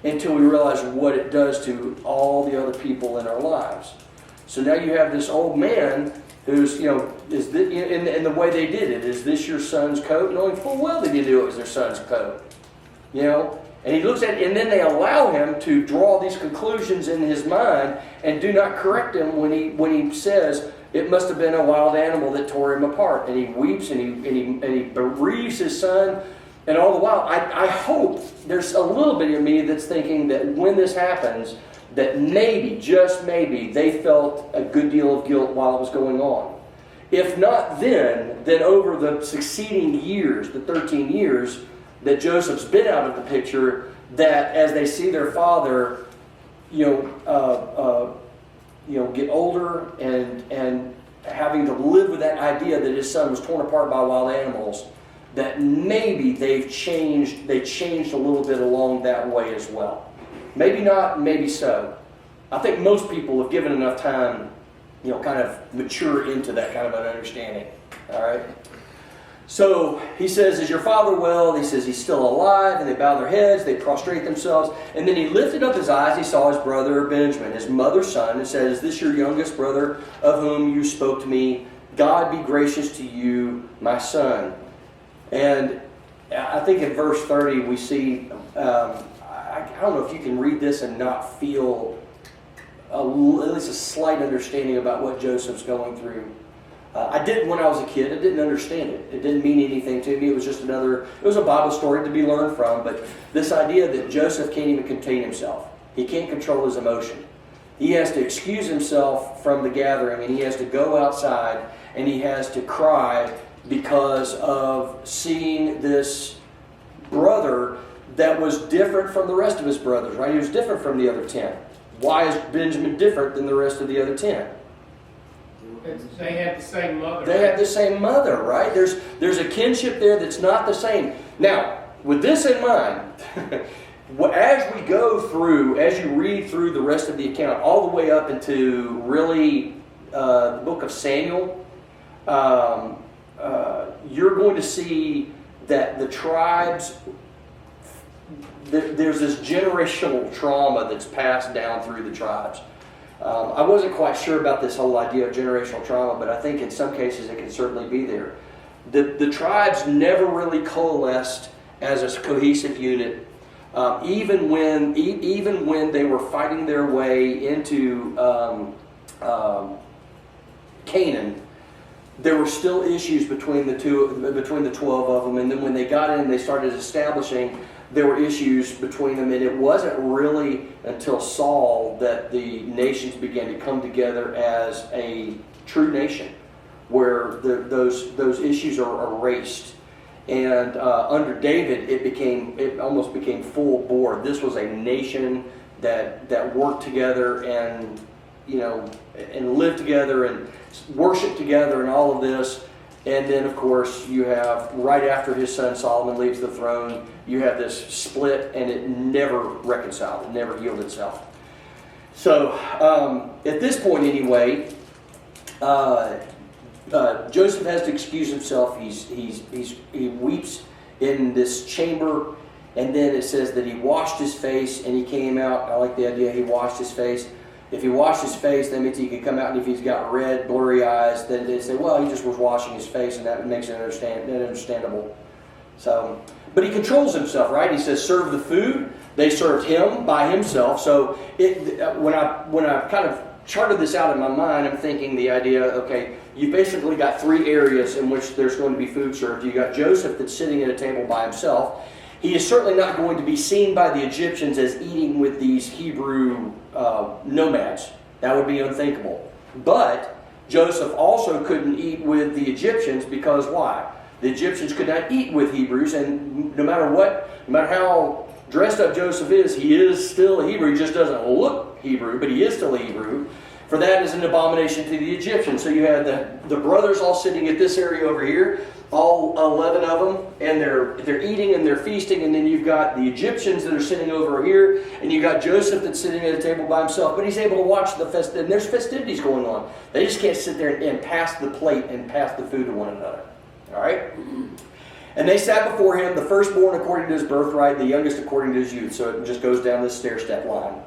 until we realize what it does to all the other people in our lives. So now you have this old man who's, is this, in the way they did it, is this your son's coat? Knowing full well they didn't do it was their son's coat. And he looks at it, and then they allow him to draw these conclusions in his mind and do not correct him when he says, it must have been a wild animal that tore him apart. And he weeps and he bereaves his son. And all the while, I hope there's a little bit of me that's thinking that when this happens, that maybe, just maybe, they felt a good deal of guilt while it was going on. If not then over the succeeding years, the 13 years that Joseph's been out of the picture, that as they see their father, get older and having to live with that idea that his son was torn apart by wild animals, that maybe they changed a little bit along that way as well. Maybe not, maybe so. I think most people have given enough time, kind of mature into that kind of an understanding. All right? So he says, is your father well? He says he's still alive, and they bow their heads, they prostrate themselves. And then he lifted up his eyes, he saw his brother Benjamin, his mother's son, and said, is this your youngest brother of whom you spoke to me? God be gracious to you, my son. And I think in verse 30 we see, I don't know if you can read this and not feel at least a slight understanding about what Joseph's going through. I didn't when I was a kid. I didn't understand it. It didn't mean anything to me. It was just it was a Bible story to be learned from. But this idea that Joseph can't even contain himself. He can't control his emotion. He has to excuse himself from the gathering, and he has to go outside, and he has to cry because of seeing this brother that was different from the rest of his brothers, right? He was different from the other 10. Why is Benjamin different than the rest of the other 10? They have the same mother. They have the same mother, right? There's a kinship there that's not the same. Now, with this in mind, as you read through the rest of the account, all the way up into really the book of Samuel, you're going to see that the tribes, there's this generational trauma that's passed down through the tribes. I wasn't quite sure about this whole idea of generational trauma, but I think in some cases it can certainly be there. The tribes never really coalesced as a cohesive unit, even when they were fighting their way into Canaan. There were still issues between the 12 of them, and then when they got in, they started establishing. There were issues between them, and it wasn't really until Saul that the nations began to come together as a true nation, where those issues are erased. And under David, it almost became full bore. This was a nation that worked together and lived together and worshiped together and all of this. And then, of course, you have, right after his son Solomon leaves the throne, you have this split, and it never reconciled. It never healed itself. So, at this point anyway, Joseph has to excuse himself. He weeps in this chamber, and then it says that he washed his face, and he came out. I like the idea he washed his face. If he washed his face, that means he could come out, and if he's got red, blurry eyes, then they say, well, he just was washing his face, and that makes it understandable. So, but he controls himself, right? He says, serve the food. They served him by himself. So when I kind of charted this out in my mind, I'm thinking the idea, okay, you basically got 3 areas in which there's going to be food served. You got Joseph that's sitting at a table by himself. He is certainly not going to be seen by the Egyptians as eating with these Hebrew nomads. That would be unthinkable. But Joseph also couldn't eat with the Egyptians because why? The Egyptians could not eat with Hebrews, and no matter how dressed up Joseph is, he is still a Hebrew. He just doesn't look Hebrew, but he is still a Hebrew. For that is an abomination to the Egyptians. So you had the brothers all sitting at this area over here, all 11 of them, and they're eating and they're feasting, and then you've got the Egyptians that are sitting over here, and you've got Joseph that's sitting at a table by himself, but he's able to watch and there's festivities going on. They just can't sit there and pass the plate and pass the food to one another. All right? And they sat before him, the firstborn according to his birthright, the youngest according to his youth. So it just goes down this stair-step line.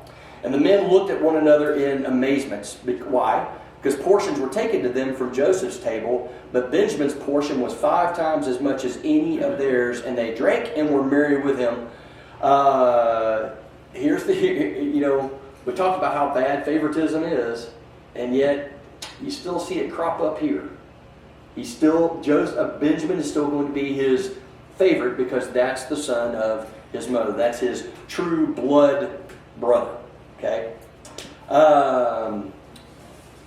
And the men looked at one another in amazement. Why? Because portions were taken to them from Joseph's table, but Benjamin's portion was 5 times as much as any of theirs, and they drank and were merry with him. Here's the, we talked about how bad favoritism is, and yet you still see it crop up here. Benjamin is still going to be his favorite because that's the son of his mother. That's his true blood brother. Okay.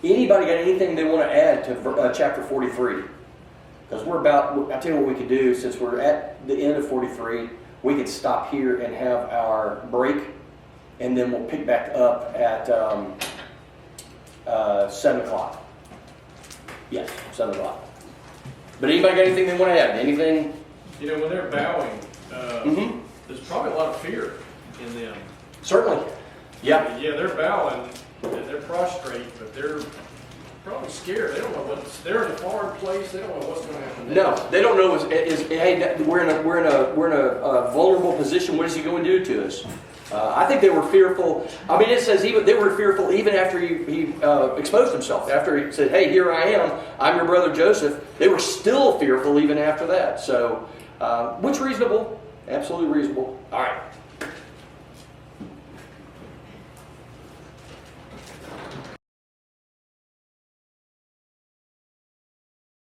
Anybody got anything they want to add to chapter 43? Because I'll tell you what we could do since we're at the end of 43. We could stop here and have our break, and then we'll pick back up at 7 o'clock. Yes, 7 o'clock. But anybody got anything they want to add? Anything? When they're bowing, there's probably a lot of fear in them. Certainly. Yeah. Yeah, they're bowing, and they're prostrate, but they're probably scared. They don't know they're in a foreign place. They don't know what's going to happen next. No, they don't know. Hey, we're in a vulnerable position. What is he going to do to us? I think they were fearful. I mean, it says they were fearful even after he exposed himself. After he said, "Hey, here I am. I'm your brother Joseph." They were still fearful even after that. So, which reasonable? Absolutely reasonable. All right.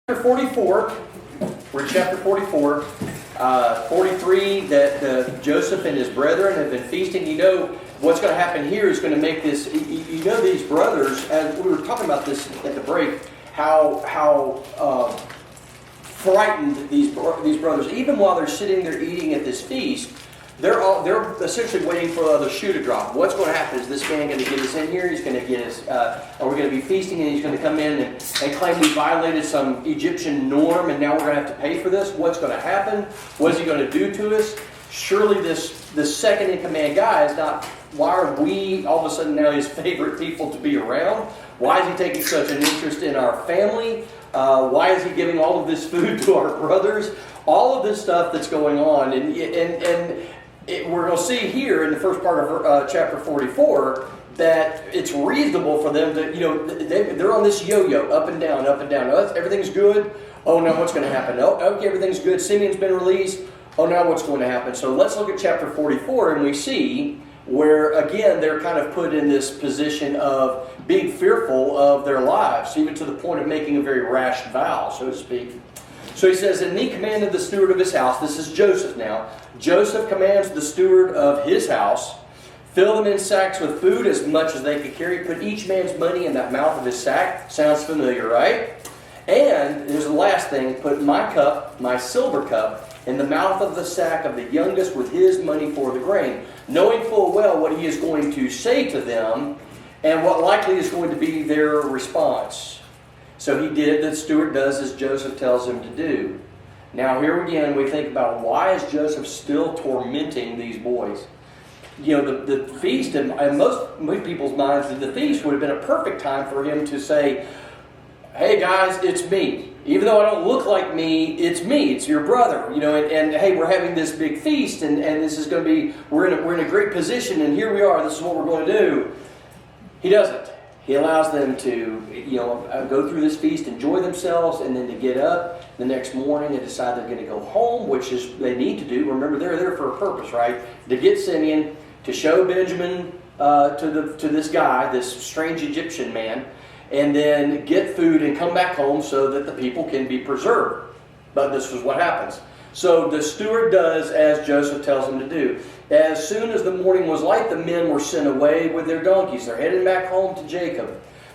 Chapter 44, we're in chapter 44, 43, that Joseph and his brethren have been feasting. What's going to happen here is going to make this, these brothers, as we were talking about this at the break, how frightened these brothers, even while they're sitting there eating at this feast, they're essentially waiting for the shoe to drop. What's going to happen? Is this man going to get us in here? He's going to get us, are we going to be feasting and he's going to come in and claim we violated some Egyptian norm and now we're going to have to pay for this? What's going to happen? What is he going to do to us? Surely this second in command guy is not, why are we all of a sudden now his favorite people to be around? Why is he taking such an interest in our family? Why is he giving all of this food to our brothers? All of this stuff that's going on, and we're going to see here in the first part of chapter 44 that it's reasonable for them to, they're on this yo-yo, up and down, up and down. Oh, everything's good. Oh, now what's going to happen? Oh, okay, everything's good. Simeon's been released. Oh, now what's going to happen? So let's look at chapter 44, and we see where, again, they're kind of put in this position of being fearful of their lives, even to the point of making a very rash vow, so to speak. So he says, "And he commanded the steward of his house," this is Joseph now, Joseph commands the steward of his house, "Fill them in sacks with food as much as they could carry. Put each man's money in that mouth of his sack." Sounds familiar, right? "And," here's the last thing, "put my cup, my silver cup, in the mouth of the sack of the youngest with his money for the grain," knowing full well what he is going to say to them and what likely is going to be their response. So he did, the steward does as Joseph tells him to do. Now here again we think about, why is Joseph still tormenting these boys? The feast, in most people's minds, the feast would have been a perfect time for him to say, "Hey guys, it's me. Even though I don't look like me, it's your brother. And hey, we're having this big feast, and this is going to be, we're in a great position, and here we are, this is what we're going to do." He doesn't. He allows them to, go through this feast, enjoy themselves, and then to get up the next morning and decide they're going to go home, which is they need to do. Remember, they're there for a purpose, right? To get Simeon, to show Benjamin to this guy, this strange Egyptian man, and then get food and come back home so that the people can be preserved. But this is what happens. So the steward does as Joseph tells him to do. As soon as the morning was light, the men were sent away with their donkeys. They're heading back home to Jacob.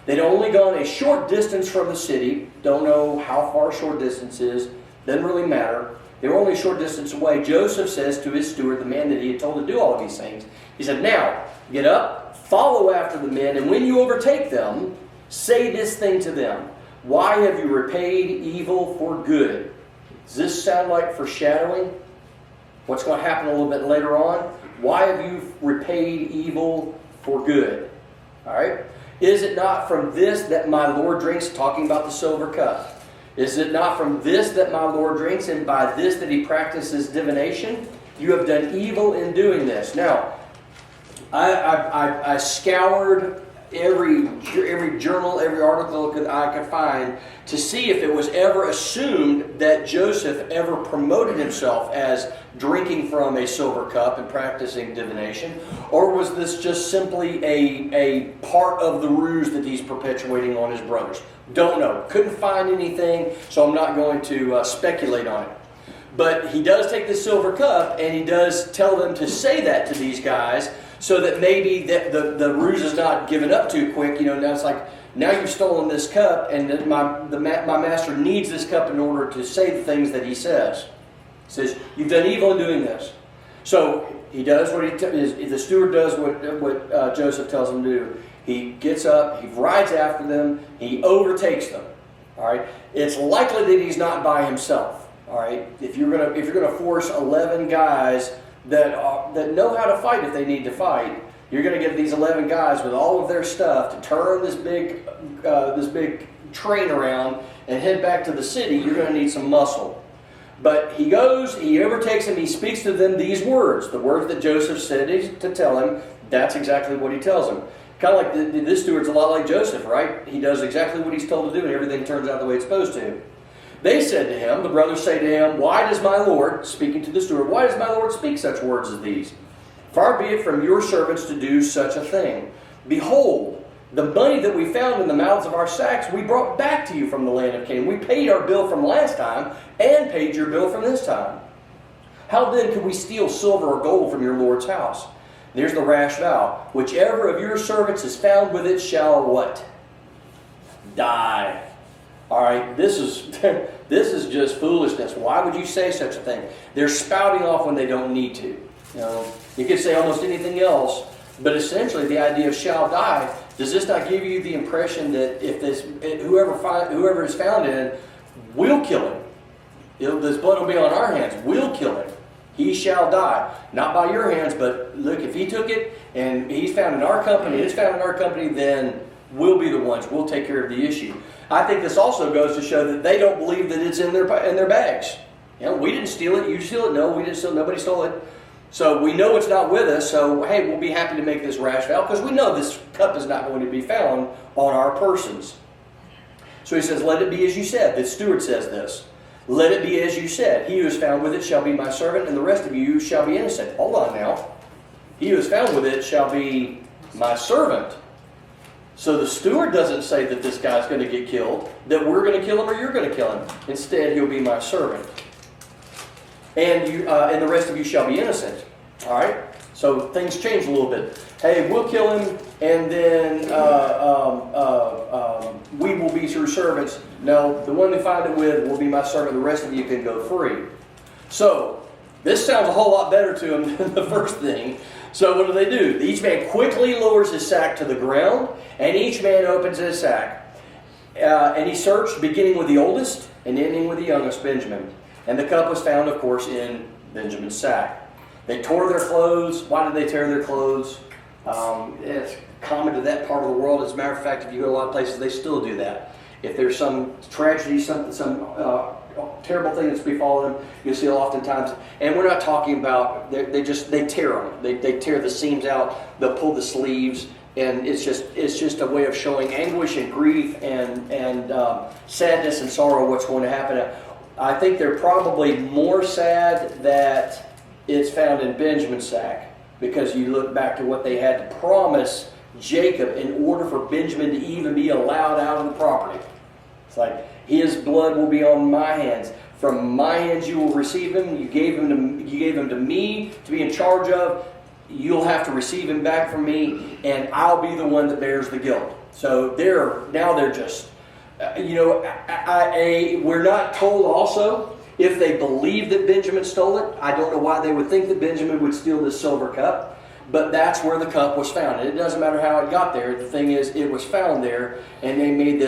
They'd only gone a short distance from the city. Don't know how far a short distance is. Doesn't really matter. They were only a short distance away. Joseph says to his steward, the man that he had told to do all of these things, he said, "Now, get up, follow after the men, and when you overtake them, say this thing to them: 'Why have you repaid evil for good?'" Does this sound like foreshadowing what's going to happen a little bit later on? Why have you repaid evil for good? All right. "Is it not from this that my Lord drinks," talking about the silver cup, "is it not from this that my Lord drinks, and by this that he practices divination? You have done evil in doing this." Now, I scoured every journal, every article that I could find to see if it was ever assumed that Joseph ever promoted himself as drinking from a silver cup and practicing divination, or was this just simply a part of the ruse that he's perpetuating on his brothers? Don't know. Couldn't find anything, so I'm not going to speculate on it. But he does take the silver cup, and he does tell them to say that to these guys, so that maybe the ruse is not given up too quick. Now it's like, now you've stolen this cup, and my master needs this cup in order to say the things that he says. He says, you've done evil in doing this. So he does what the steward does what Joseph tells him to do. He gets up, he rides after them, he overtakes them. All right. It's likely that he's not by himself. All right. If you're gonna force 11 guys that know how to fight if they need to fight, you're going to get these 11 guys with all of their stuff to turn this big train around and head back to the city. You're going to need some muscle. But he goes, he overtakes them, he speaks to them these words, the words that Joseph said to tell him. That's exactly what he tells them. Kind of like this steward's a lot like Joseph, right? He does exactly what he's told to do, and everything turns out the way it's supposed to. They said to him, the brothers say to him, why does my Lord, speaking to the steward, why does my Lord speak such words as these? Far be it from your servants to do such a thing. Behold, the money that we found in the mouths of our sacks we brought back to you from the land of Canaan. We paid our bill from last time and paid your bill from this time. How then could we steal silver or gold from your Lord's house? There's the rash vow. Whichever of your servants is found with it shall what? Die. All right, this is just foolishness. Why would you say such a thing? They're spouting off when they don't need to. You could say almost anything else, but essentially the idea of shall die. Does this not give you the impression that if whoever is found in it, we'll kill him? This blood will be on our hands. We'll kill him. He shall die, not by your hands, but look, if he took it and he's found in our company, it's found in our company, then we'll be the ones. We'll take care of the issue. I think this also goes to show that they don't believe that it's in their bags. We didn't steal it. You steal it? No, we didn't steal it. Nobody stole it. So we know it's not with us. So hey, we'll be happy to make this rash vow because we know this cup is not going to be found on our persons. So he says, "Let it be as you said." The steward says this. "Let it be as you said. He who is found with it shall be my servant, and the rest of you shall be innocent." Hold on now. He who is found with it shall be my servant. So the steward doesn't say that this guy's going to get killed, that we're going to kill him or you're going to kill him. Instead, he'll be my servant. And you, and the rest of you shall be innocent. All right? So things change a little bit. Hey, we'll kill him, and then we will be your servants. No, the one they find it with will be my servant. The rest of you can go free. So this sounds a whole lot better to him than the first thing. So what do? Each man quickly lowers his sack to the ground, and each man opens his sack. And he searched, beginning with the oldest and ending with the youngest, Benjamin. And the cup was found, of course, in Benjamin's sack. They tore their clothes. Why did they tear their clothes? It's common to that part of the world. As a matter of fact, if you go to a lot of places, they still do that. If there's some tragedy, some terrible thing that's befallen them, you'll see oftentimes. And we're not talking about they tear them. They tear the seams out. They'll pull the sleeves, and it's just a way of showing anguish and grief and sadness and sorrow. What's going to happen? I think they're probably more sad that it's found in Benjamin's sack, because you look back to what they had to promise Jacob in order for Benjamin to even be allowed out of the property. It's like, his blood will be on my hands. From my hands you will receive him. You gave him to me to be in charge of. You'll have to receive him back from me, and I'll be the one that bears the guilt. So they're just, we're not told also if they believe that Benjamin stole it. I don't know why they would think that Benjamin would steal this silver cup. But that's where the cup was found. And it doesn't matter how it got there. The thing is, it was found there, and they made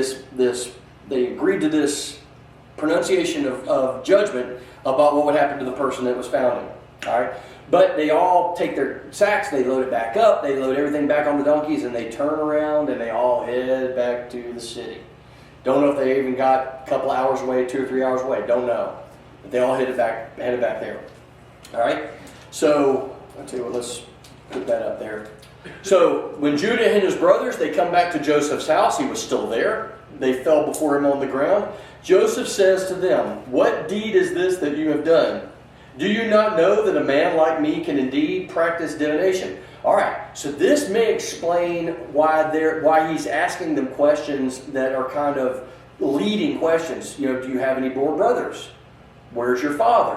they agreed to this pronunciation of judgment about what would happen to the person that was found in. All right? But they all take their sacks, they load it back up, they load everything back on the donkeys, and they turn around and they all head back to the city. Don't know if they even got a couple hours away, 2 or 3 hours away. Don't know. But they all headed back there. All right? So, I'll tell you what, let's put that up there. So when Judah and his brothers, they come back to Joseph's house, he was still there. They fell before him on the ground. Joseph says to them, "What deed is this that you have done? Do you not know that a man like me can indeed practice divination?" All right, so this may explain why he's asking them questions that are kind of leading questions. You know, do you have any more brothers? Where's your father?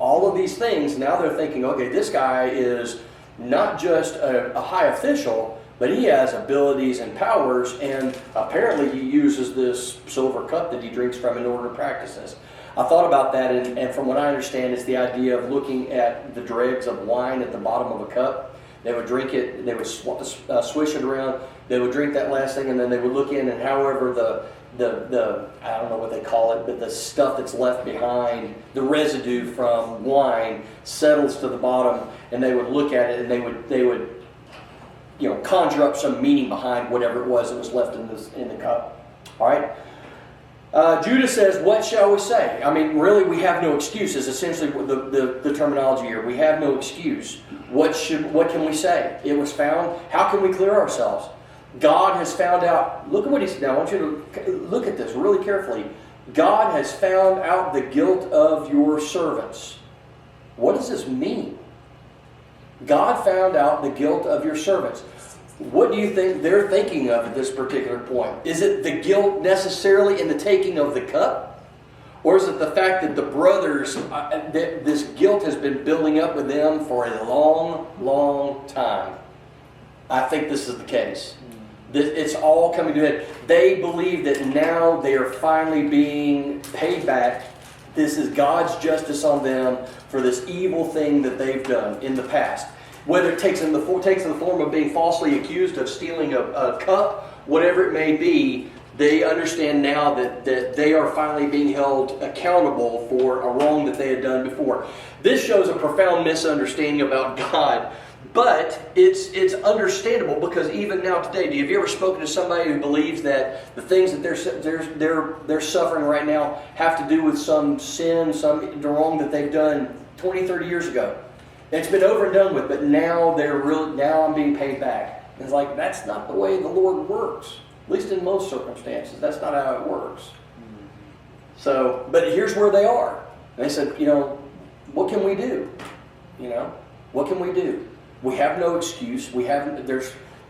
All of these things, now they're thinking, okay, this guy is not just a high official, but he has abilities and powers, and apparently he uses this silver cup that he drinks from in order to practice this. I thought about that, and from what I understand, it's the idea of looking at the dregs of wine at the bottom of a cup. They would drink it, they would swish it around, they would drink that last thing, and then they would look in, and however the I don't know what they call it, but the stuff that's left behind, the residue from wine, settles to the bottom, and they would look at it, and they would conjure up some meaning behind whatever it was that was left in the cup. All right. Judah says, "What shall we say?" I mean, really, we have no excuse. Is essentially the terminology here. We have no excuse. What can we say? It was found. How can we clear ourselves? God has found out. Look at what he's. Now, I want you to look at this really carefully. God has found out the guilt of your servants. What does this mean? God found out the guilt of your servants. What do you think they're thinking of at this particular point? Is it the guilt necessarily in the taking of the cup? Or is it the fact that the brothers, that this guilt has been building up with them for a long, long time? I think this is the case. It's all coming to a head. They believe that now they are finally being paid back. This is God's justice on them for this evil thing that they've done in the past. Whether it takes in the form of being falsely accused of stealing a cup, whatever it may be, they understand now that they are finally being held accountable for a wrong that they had done before. This shows a profound misunderstanding about God, but it's understandable because even now today, have you ever spoken to somebody who believes that the things that they're suffering right now have to do with some sin, some wrong that they've done 20, 30 years ago? It's been over and done with, but now now I'm being paid back. And it's like, that's not the way the Lord works. At least in most circumstances, that's not how it works. So, but here's where they are. And they said, what can we do? What can we do? We have no excuse.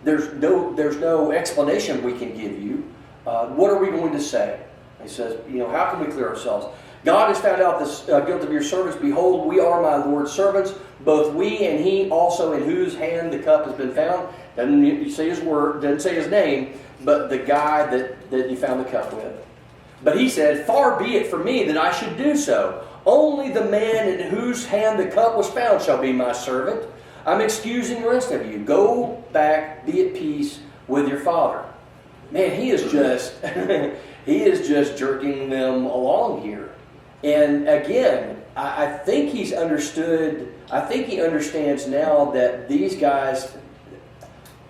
There's no explanation we can give you. What are we going to say? He says, how can we clear ourselves? God has found out this guilt of your servants. Behold, we are my Lord's servants, both we and he also in whose hand the cup has been found. Doesn't say his word, doesn't say his name, but the guy that he found the cup with. But he said, "Far be it from me that I should do so. Only the man in whose hand the cup was found shall be my servant. I'm excusing the rest of you. Go back, be at peace with your father." Man, he is just jerking them along here. And again, I think he's understood. I think he understands now that these guys,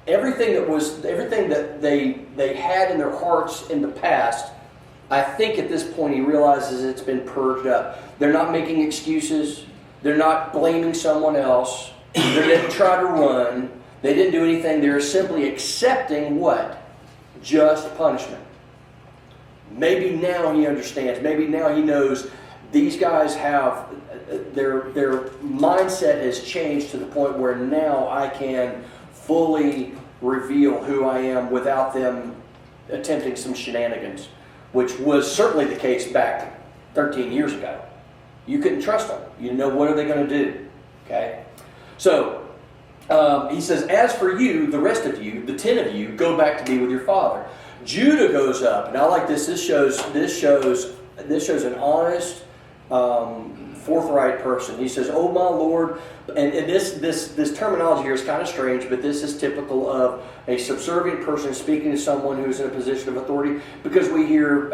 everything that they had in their hearts in the past, I think at this point he realizes it's been purged up. They're not making excuses. They're not blaming someone else. They didn't try to run. They didn't do anything. They're simply accepting what? Just punishment. Maybe now he understands. Maybe now he knows these guys have, their mindset has changed to the point where now I can fully reveal who I am without them attempting some shenanigans, which was certainly the case back 13 years ago. You couldn't trust them. You know, what are they going to do? Okay? So, he says, "As for you, the rest of you, the 10 of you, go back to be with your father." Judah goes up, and I like this. This shows an honest, forthright person. He says, "Oh my Lord," and this terminology here is kind of strange, but this is typical of a subservient person speaking to someone who's in a position of authority. Because we hear,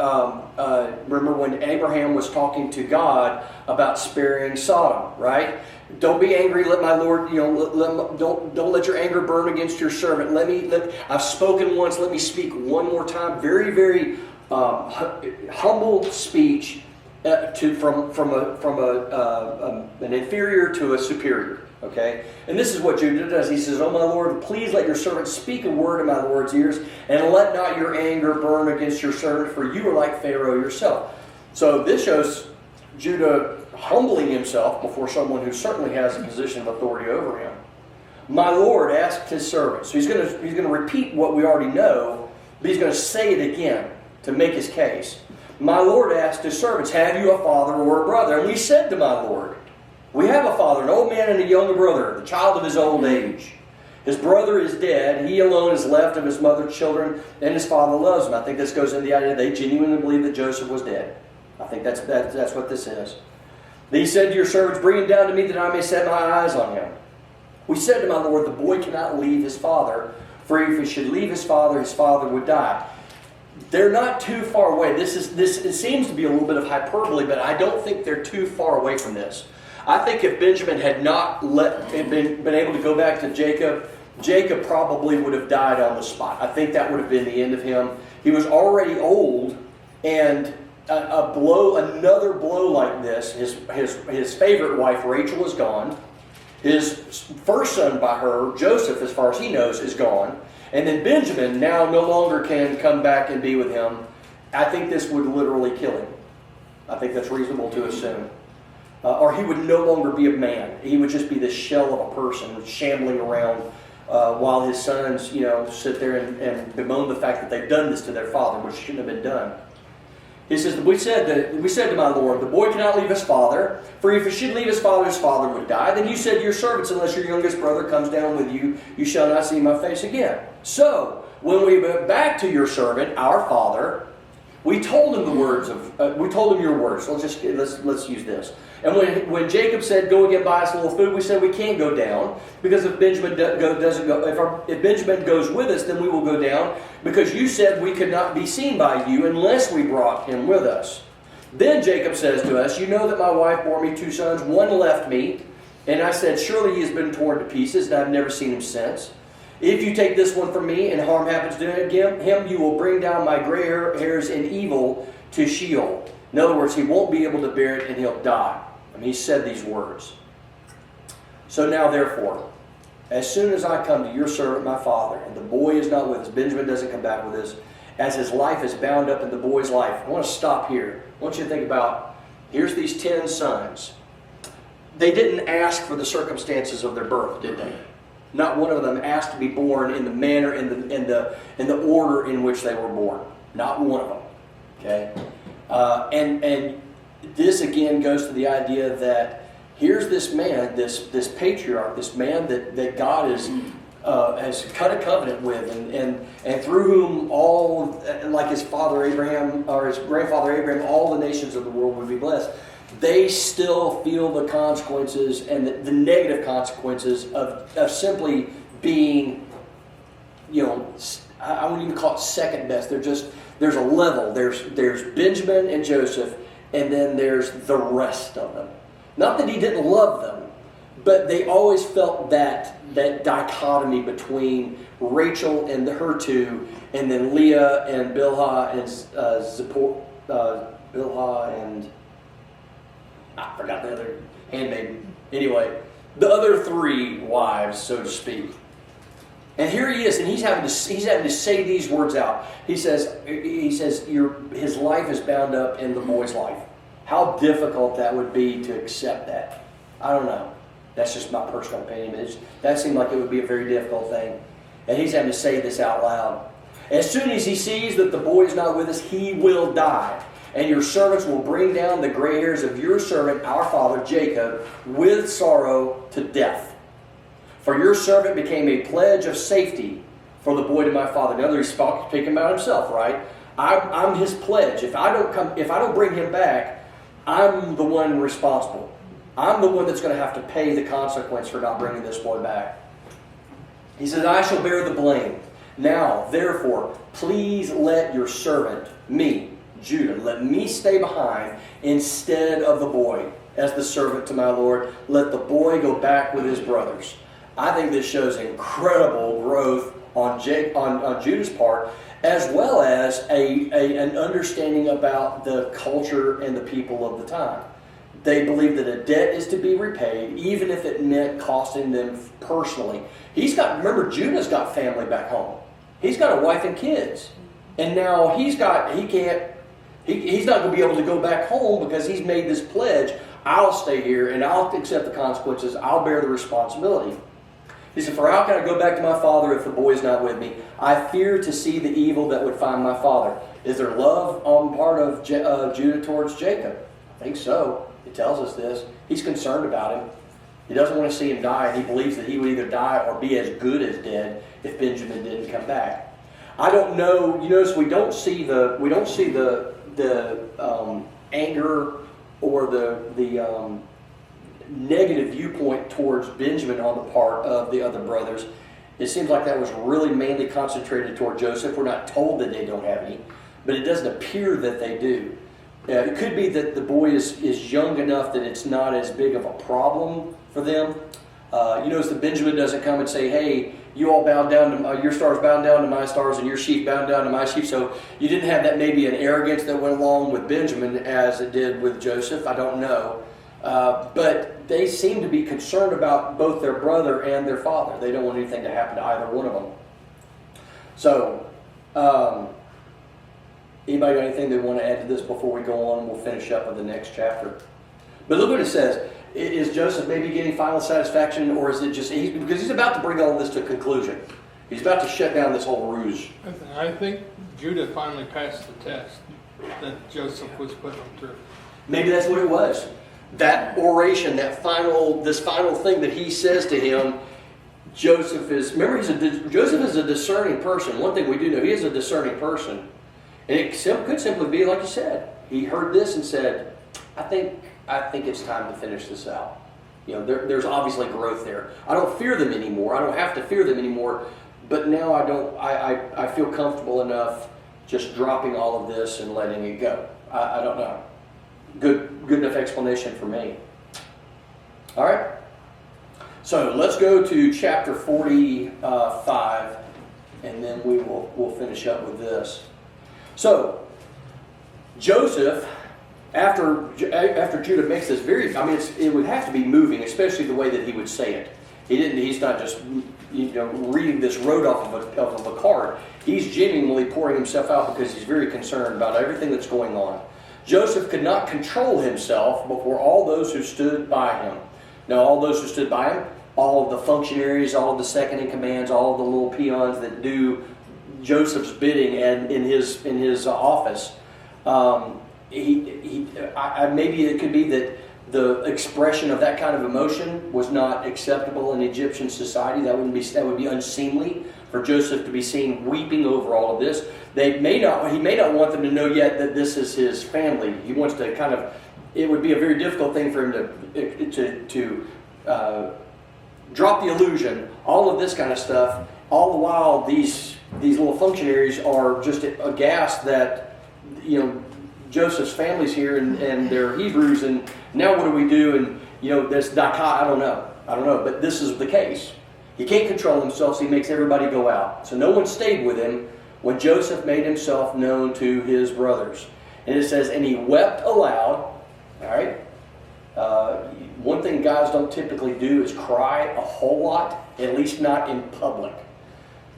remember when Abraham was talking to God about sparing Sodom, right? "Don't be angry, let my Lord, don't let your anger burn against your servant. I've spoken once, let me speak one more time." Very, very humble speech from an inferior to a superior. Okay? And this is what Judah does. He says, "O my Lord, please let your servant speak a word in my Lord's ears, and let not your anger burn against your servant, for you are like Pharaoh yourself." So this shows Judah humbling himself before someone who certainly has a position of authority over him. "My Lord asked his servant." So he's going to repeat what we already know, but he's going to say it again to make his case. "My Lord asked his servants, have you a father or a brother? And we said to my Lord, we have a father, an old man and a younger brother, the child of his old age. His brother is dead. He alone is left of his mother's children, and his father loves him." I think this goes into the idea they genuinely believe that Joseph was dead. I think that's what this is. "He said to your servants, bring him down to me that I may set my eyes on him. We said to my Lord, the boy cannot leave his father, for if he should leave his father would die." They're not too far away. It seems to be a little bit of hyperbole, but I don't think they're too far away from this. I think if Benjamin had not been able to go back to Jacob, Jacob probably would have died on the spot. I think that would have been the end of him. He was already old, and another blow like this, his favorite wife Rachel is gone. His first son by her, Joseph, as far as he knows, is gone. And then Benjamin now no longer can come back and be with him. I think this would literally kill him. I think that's reasonable to assume. Or he would no longer be a man. He would just be the shell of a person shambling around while his sons, sit there and bemoan the fact that they've done this to their father, which shouldn't have been done. He says, we said to my Lord, the boy cannot leave his father, for if he should leave his father would die. Then you said to your servants, unless your youngest brother comes down with you, you shall not see my face again. So, when we went back to your servant, our father, we told him we told him your words. Let's use this. And when Jacob said, go again, buy us a little food, we said we can't go down, because if Benjamin doesn't go, if Benjamin goes with us, then we will go down, because you said we could not be seen by you unless we brought him with us. Then Jacob says to us, you know that my wife bore me 2 sons, one left me, and I said, surely he has been torn to pieces, and I've never seen him since. If you take this one from me, and harm happens to him, you will bring down my gray hairs in evil to Sheol. In other words, he won't be able to bear it, and he'll die. I mean, he said these words. So now, therefore, as soon as I come to your servant, my father, and the boy is not with us, Benjamin doesn't come back with us, as his life is bound up in the boy's life. I want to stop here. I want you to think about, here's these 10 sons. They didn't ask for the circumstances of their birth, did they? Not one of them asked to be born in the manner, in the order in which they were born. Not one of them. Okay? And this again goes to the idea that here's this man, this patriarch, this man that God has cut a covenant with, and through whom all, like his father Abraham or his grandfather Abraham, all the nations of the world would be blessed. They still feel the consequences and the negative consequences of simply being, I wouldn't even call it second best. There's a level. There's Benjamin and Joseph, and then there's the rest of them. Not that he didn't love them, but they always felt that dichotomy between Rachel and her 2, and then Leah and Bilhah and Bilhah and I forgot the other handmaiden. Anyway, the other 3 wives, so to speak. And here he is, and he's having to say these words out. He says his life is bound up in the boy's life. How difficult that would be to accept that. I don't know. That's just my personal opinion. That seemed like it would be a very difficult thing. And he's having to say this out loud. As soon as he sees that the boy is not with us, he will die. And your servants will bring down the gray hairs of your servant, our father Jacob, with sorrow to death. For your servant became a pledge of safety for the boy to my father. In other words, he's speaking about himself, right? I'm his pledge. If I don't bring him back, I'm the one responsible. I'm the one that's going to have to pay the consequence for not bringing this boy back. He says, I shall bear the blame. Now, therefore, please let your servant, me, Judah, let me stay behind instead of the boy as the servant to my Lord. Let the boy go back with his brothers. I think this shows incredible growth on Judah's part, as well as an understanding about the culture and the people of the time. They believe that a debt is to be repaid, even if it meant costing them personally. Remember, Judah's got family back home. He's got a wife and kids. And now he's not going to be able to go back home because he's made this pledge. I'll stay here and I'll accept the consequences. I'll bear the responsibility. He said, for how can I go back to my father if the boy is not with me? I fear to see the evil that would find my father. Is there love on part of Judah towards Jacob? I think so. It tells us this. He's concerned about him. He doesn't want to see him die, and he believes that he would either die or be as good as dead if Benjamin didn't come back. I don't know. You notice we don't see the anger or the negative viewpoint towards Benjamin on the part of the other brothers. It seems like that was really mainly concentrated toward Joseph. We're not told that they don't have any, but it doesn't appear that they do. It could be that the boy is young enough that it's not as big of a problem for them. You notice that Benjamin doesn't come and say, hey, you all bow down to your stars bow down to my stars and your sheep bow down to my sheep. So you didn't have that maybe an arrogance that went along with Benjamin as it did with Joseph. I don't know. But they seem to be concerned about both their brother and their father. They don't want anything to happen to either one of them. So, anybody got anything they want to add to this before we go on? We'll finish up with the next chapter. But look what it says. Is Joseph maybe getting final satisfaction, or is it just because he's about to bring all this to a conclusion? He's about to shut down this whole ruse. I think Judah finally passed the test that Joseph was putting him through. Maybe that's what it was. That oration, this final thing that he says to him, Joseph is a discerning person. One thing we do know, he is a discerning person. And it could simply be like you said. He heard this and said, I think it's time to finish this out. You know, there's obviously growth there. I don't fear them anymore. I don't have to fear them anymore. But now I feel comfortable enough just dropping all of this and letting it go. I don't know. Good enough explanation for me. All right. So let's go to chapter 45, and then we'll finish up with this. So Joseph, after Judah makes this it would have to be moving, especially the way that he would say it. He's not just reading this wrote off of a card. He's genuinely pouring himself out because he's very concerned about everything that's going on. Joseph could not control himself before all those who stood by him. Now, all those who stood by him, all of the functionaries, all of the second in commands, all of the little peons that do Joseph's bidding and in his office, maybe it could be that the expression of that kind of emotion was not acceptable in Egyptian society. That would be unseemly for Joseph to be seen weeping over all of this. He may not want them to know yet that this is his family. He wants to it would be a very difficult thing for him to drop the illusion, all of this kind of stuff, all the while these little functionaries are just aghast that, Joseph's family's here and they're Hebrews, and now what do we do? And, this I don't know, but this is the case. He can't control himself, so he makes everybody go out. So no one stayed with him when Joseph made himself known to his brothers. And it says, and he wept aloud. All right? One thing guys don't typically do is cry a whole lot, at least not in public.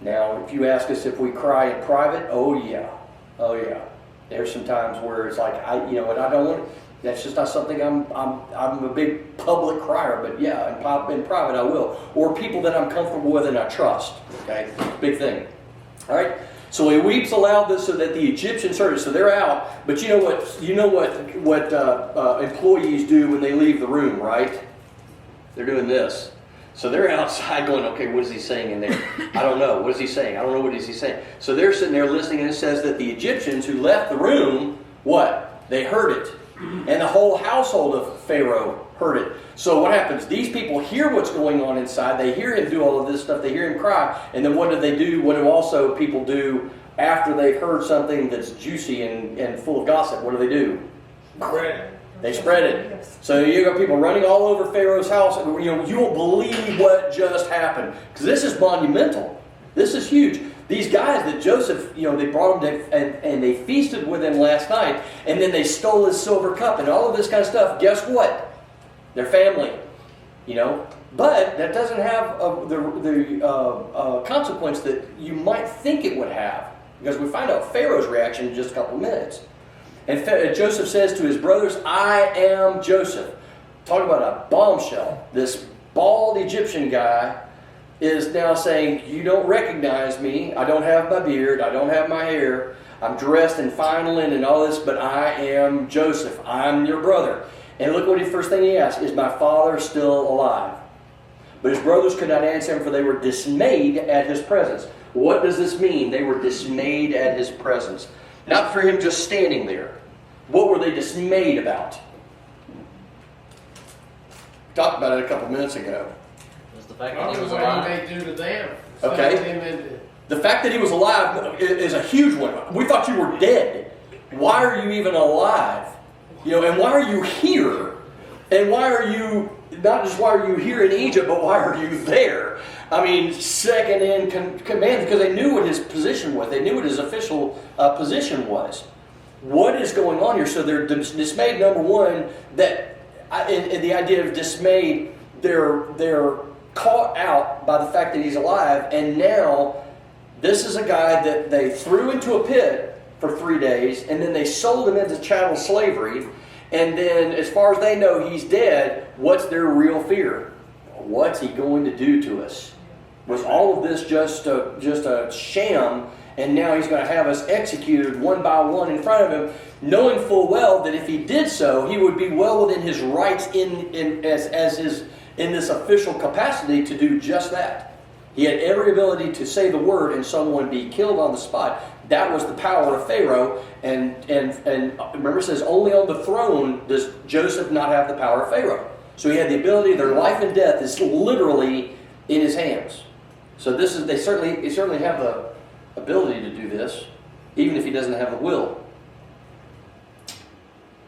Now, if you ask us if we cry in private, oh yeah. There's some times where it's like, I don't want. That's just not something I'm a big public crier, but yeah, in private I will. Or people that I'm comfortable with and I trust. Okay, big thing. All right. So he weeps aloud so that the Egyptians heard it. So they're out. But you know what employees do when they leave the room, right? They're doing this. So they're outside going, okay, what is he saying in there? I don't know. What is he saying? I don't know what is he saying. So they're sitting there listening, and it says that the Egyptians who left the room, what? They heard it. And the whole household of Pharaoh heard it. So what happens? These people hear what's going on inside. They hear him do all of this stuff. They hear him cry. And then what do they do? What do also people do after they've heard something that's juicy and full of gossip? What do? They spread it. So you got people running all over Pharaoh's house. You won't believe what just happened. Because this is monumental. This is huge. These guys that Joseph, they brought him to, and they feasted with him last night, and then they stole his silver cup and all of this kind of stuff. Guess what? They're family, But that doesn't have the consequence that you might think it would have, because we find out Pharaoh's reaction in just a couple of minutes. And Joseph says to his brothers, "I am Joseph." Talk about a bombshell. This bald Egyptian guy is now saying, "You don't recognize me. I don't have my beard. I don't have my hair. I'm dressed in fine linen and all this, but I am Joseph. I'm your brother." And look what the first thing he asks, "Is my father still alive?" But his brothers could not answer him, for they were dismayed at his presence. What does this mean? They were dismayed at his presence. Not for him just standing there. What were they dismayed about? Talked about it a couple minutes ago. Just the fact that he Probably was what alive. he may do to them. Okay. Send them into- The fact that he was alive is a huge one. We thought you were dead. Why are you even alive? And why are you here? And why are you, not just why are you here in Egypt, but why are you there? I mean, second in command, because they knew what his position was. They knew what his official position was. What is going on here? So they're dismayed, number one, that in the idea of dismayed, they're caught out by the fact that he's alive, and now this is a guy that they threw into a pit for 3 days, and then they sold him into chattel slavery, and then as far as they know he's dead. What's their real fear? What's he going to do to us? Was all of this just a sham, and now he's going to have us executed one by one in front of him, knowing full well that if he did so, he would be well within his rights in this official capacity to do just that. He had every ability to say the word and someone be killed on the spot. That was the power of Pharaoh, and remember it says only on the throne does Joseph not have the power of Pharaoh. So he had the ability, their life and death is literally in his hands. So they certainly have the ability to do this, even if he doesn't have the will.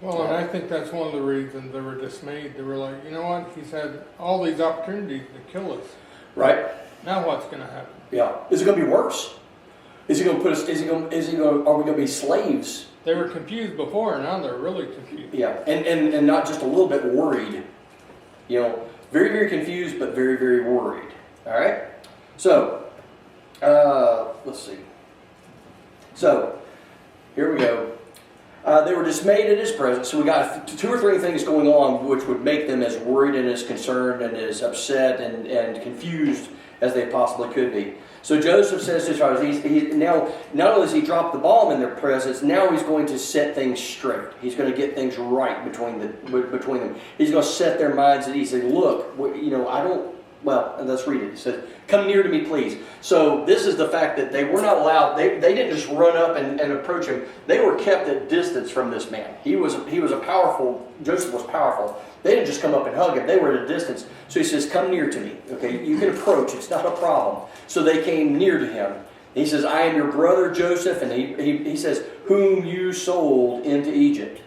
Well, and I think that's one of the reasons they were dismayed. They were like, you know what? He's had all these opportunities to kill us. Right? Now what's going to happen? Yeah. Is it going to be worse? Is he going to put us? Are we going to be slaves? They were confused before, and now they're really confused. Yeah, and not just a little bit worried. Very, very confused, but very, very worried. All right. So, let's see. So, here we go. They were dismayed at his presence. So we got 2 or 3 things going on which would make them as worried and as concerned and as upset and confused as they possibly could be. So Joseph says to his brothers, now not only has he dropped the bomb in their presence, now he's going to set things straight. He's going to get things right between them. He's going to set their minds at ease. Say, look, I don't. Well, let's read it. It says, "Come near to me, please." So this is the fact that they were not allowed. They didn't just run up and approach him. They were kept at distance from this man. He was a powerful. Joseph was powerful. They didn't just come up and hug him. They were at a distance. So he says, "Come near to me." Okay, you can approach. It's not a problem. So they came near to him. He says, "I am your brother Joseph," and he says, "whom you sold into Egypt."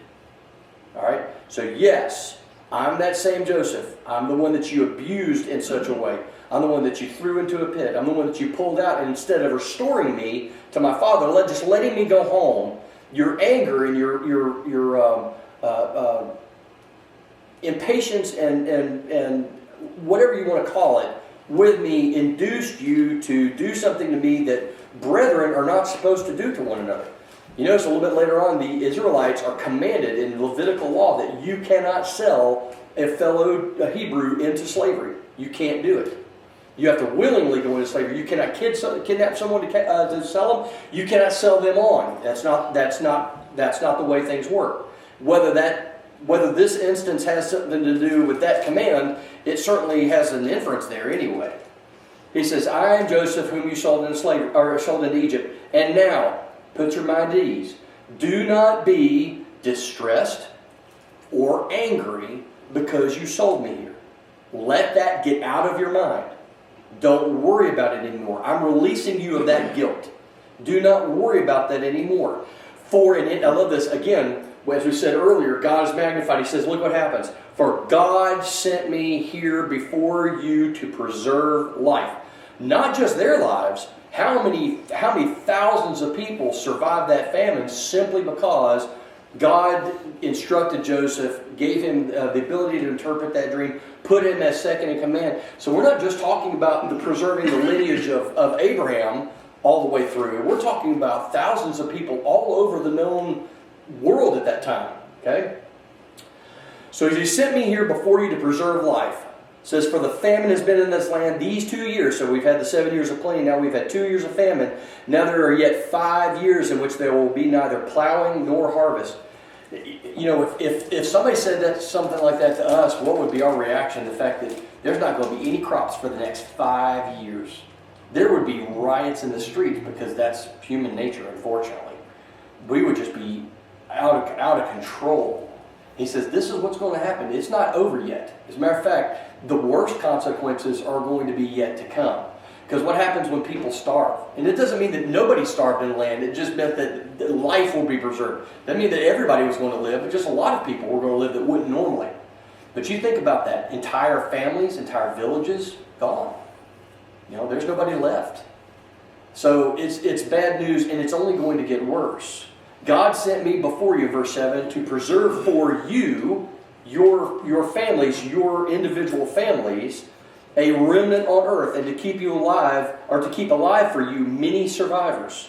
All right. So yes, I'm that same Joseph. I'm the one that you abused in such a way. I'm the one that you threw into a pit. I'm the one that you pulled out, and instead of restoring me to my father, just letting me go home, your anger and your impatience and whatever you want to call it with me induced you to do something to me that brethren are not supposed to do to one another. You notice a little bit later on, the Israelites are commanded in Levitical law that you cannot sell a fellow Hebrew into slavery. You can't do it. You have to willingly go into slavery. You cannot kidnap someone to sell them. You cannot sell them on. That's not the way things work. Whether this instance has something to do with that command, it certainly has an inference there anyway. He says, "I am Joseph, whom you sold into slavery, or sold into Egypt. And now, put your mind at ease. Do not be distressed or angry because you sold me here. Let that get out of your mind. Don't worry about it anymore. I'm releasing you of that guilt. Do not worry about that anymore. I love this again, as we said earlier, God is magnified. He says, look what happens. For God sent me here before you to preserve life." Not just their lives, How many thousands of people survived that famine simply because God instructed Joseph, gave him the ability to interpret that dream, put him as second in command. So we're not just talking about preserving the lineage of Abraham all the way through. We're talking about thousands of people all over the known world at that time. Okay? So he sent me here before you to preserve life. It says, for the famine has been in this land these 2 years. So we've had the 7 years of plenty. Now we've had 2 years of famine. Now there are yet 5 years in which there will be neither plowing nor harvest. You know, if somebody said that something like that to us, what would be our reaction? The fact that there's not going to be any crops for the next 5 years. There would be riots in the streets because that's human nature, unfortunately. We would just be out of control. He says, this is what's going to happen. It's not over yet. As a matter of fact, the worst consequences are going to be yet to come. Because what happens when people starve? And it doesn't mean that nobody starved in the land. It just meant that life will be preserved. It doesn't mean that everybody was going to live, but just a lot of people were going to live that wouldn't normally. But you think about that. Entire families, entire villages, gone. You know, there's nobody left. So it's bad news, and it's only going to get worse. God sent me before you, verse 7, to preserve for you, your families, your individual families, a remnant on earth, and to keep you alive, or to keep alive for you many survivors.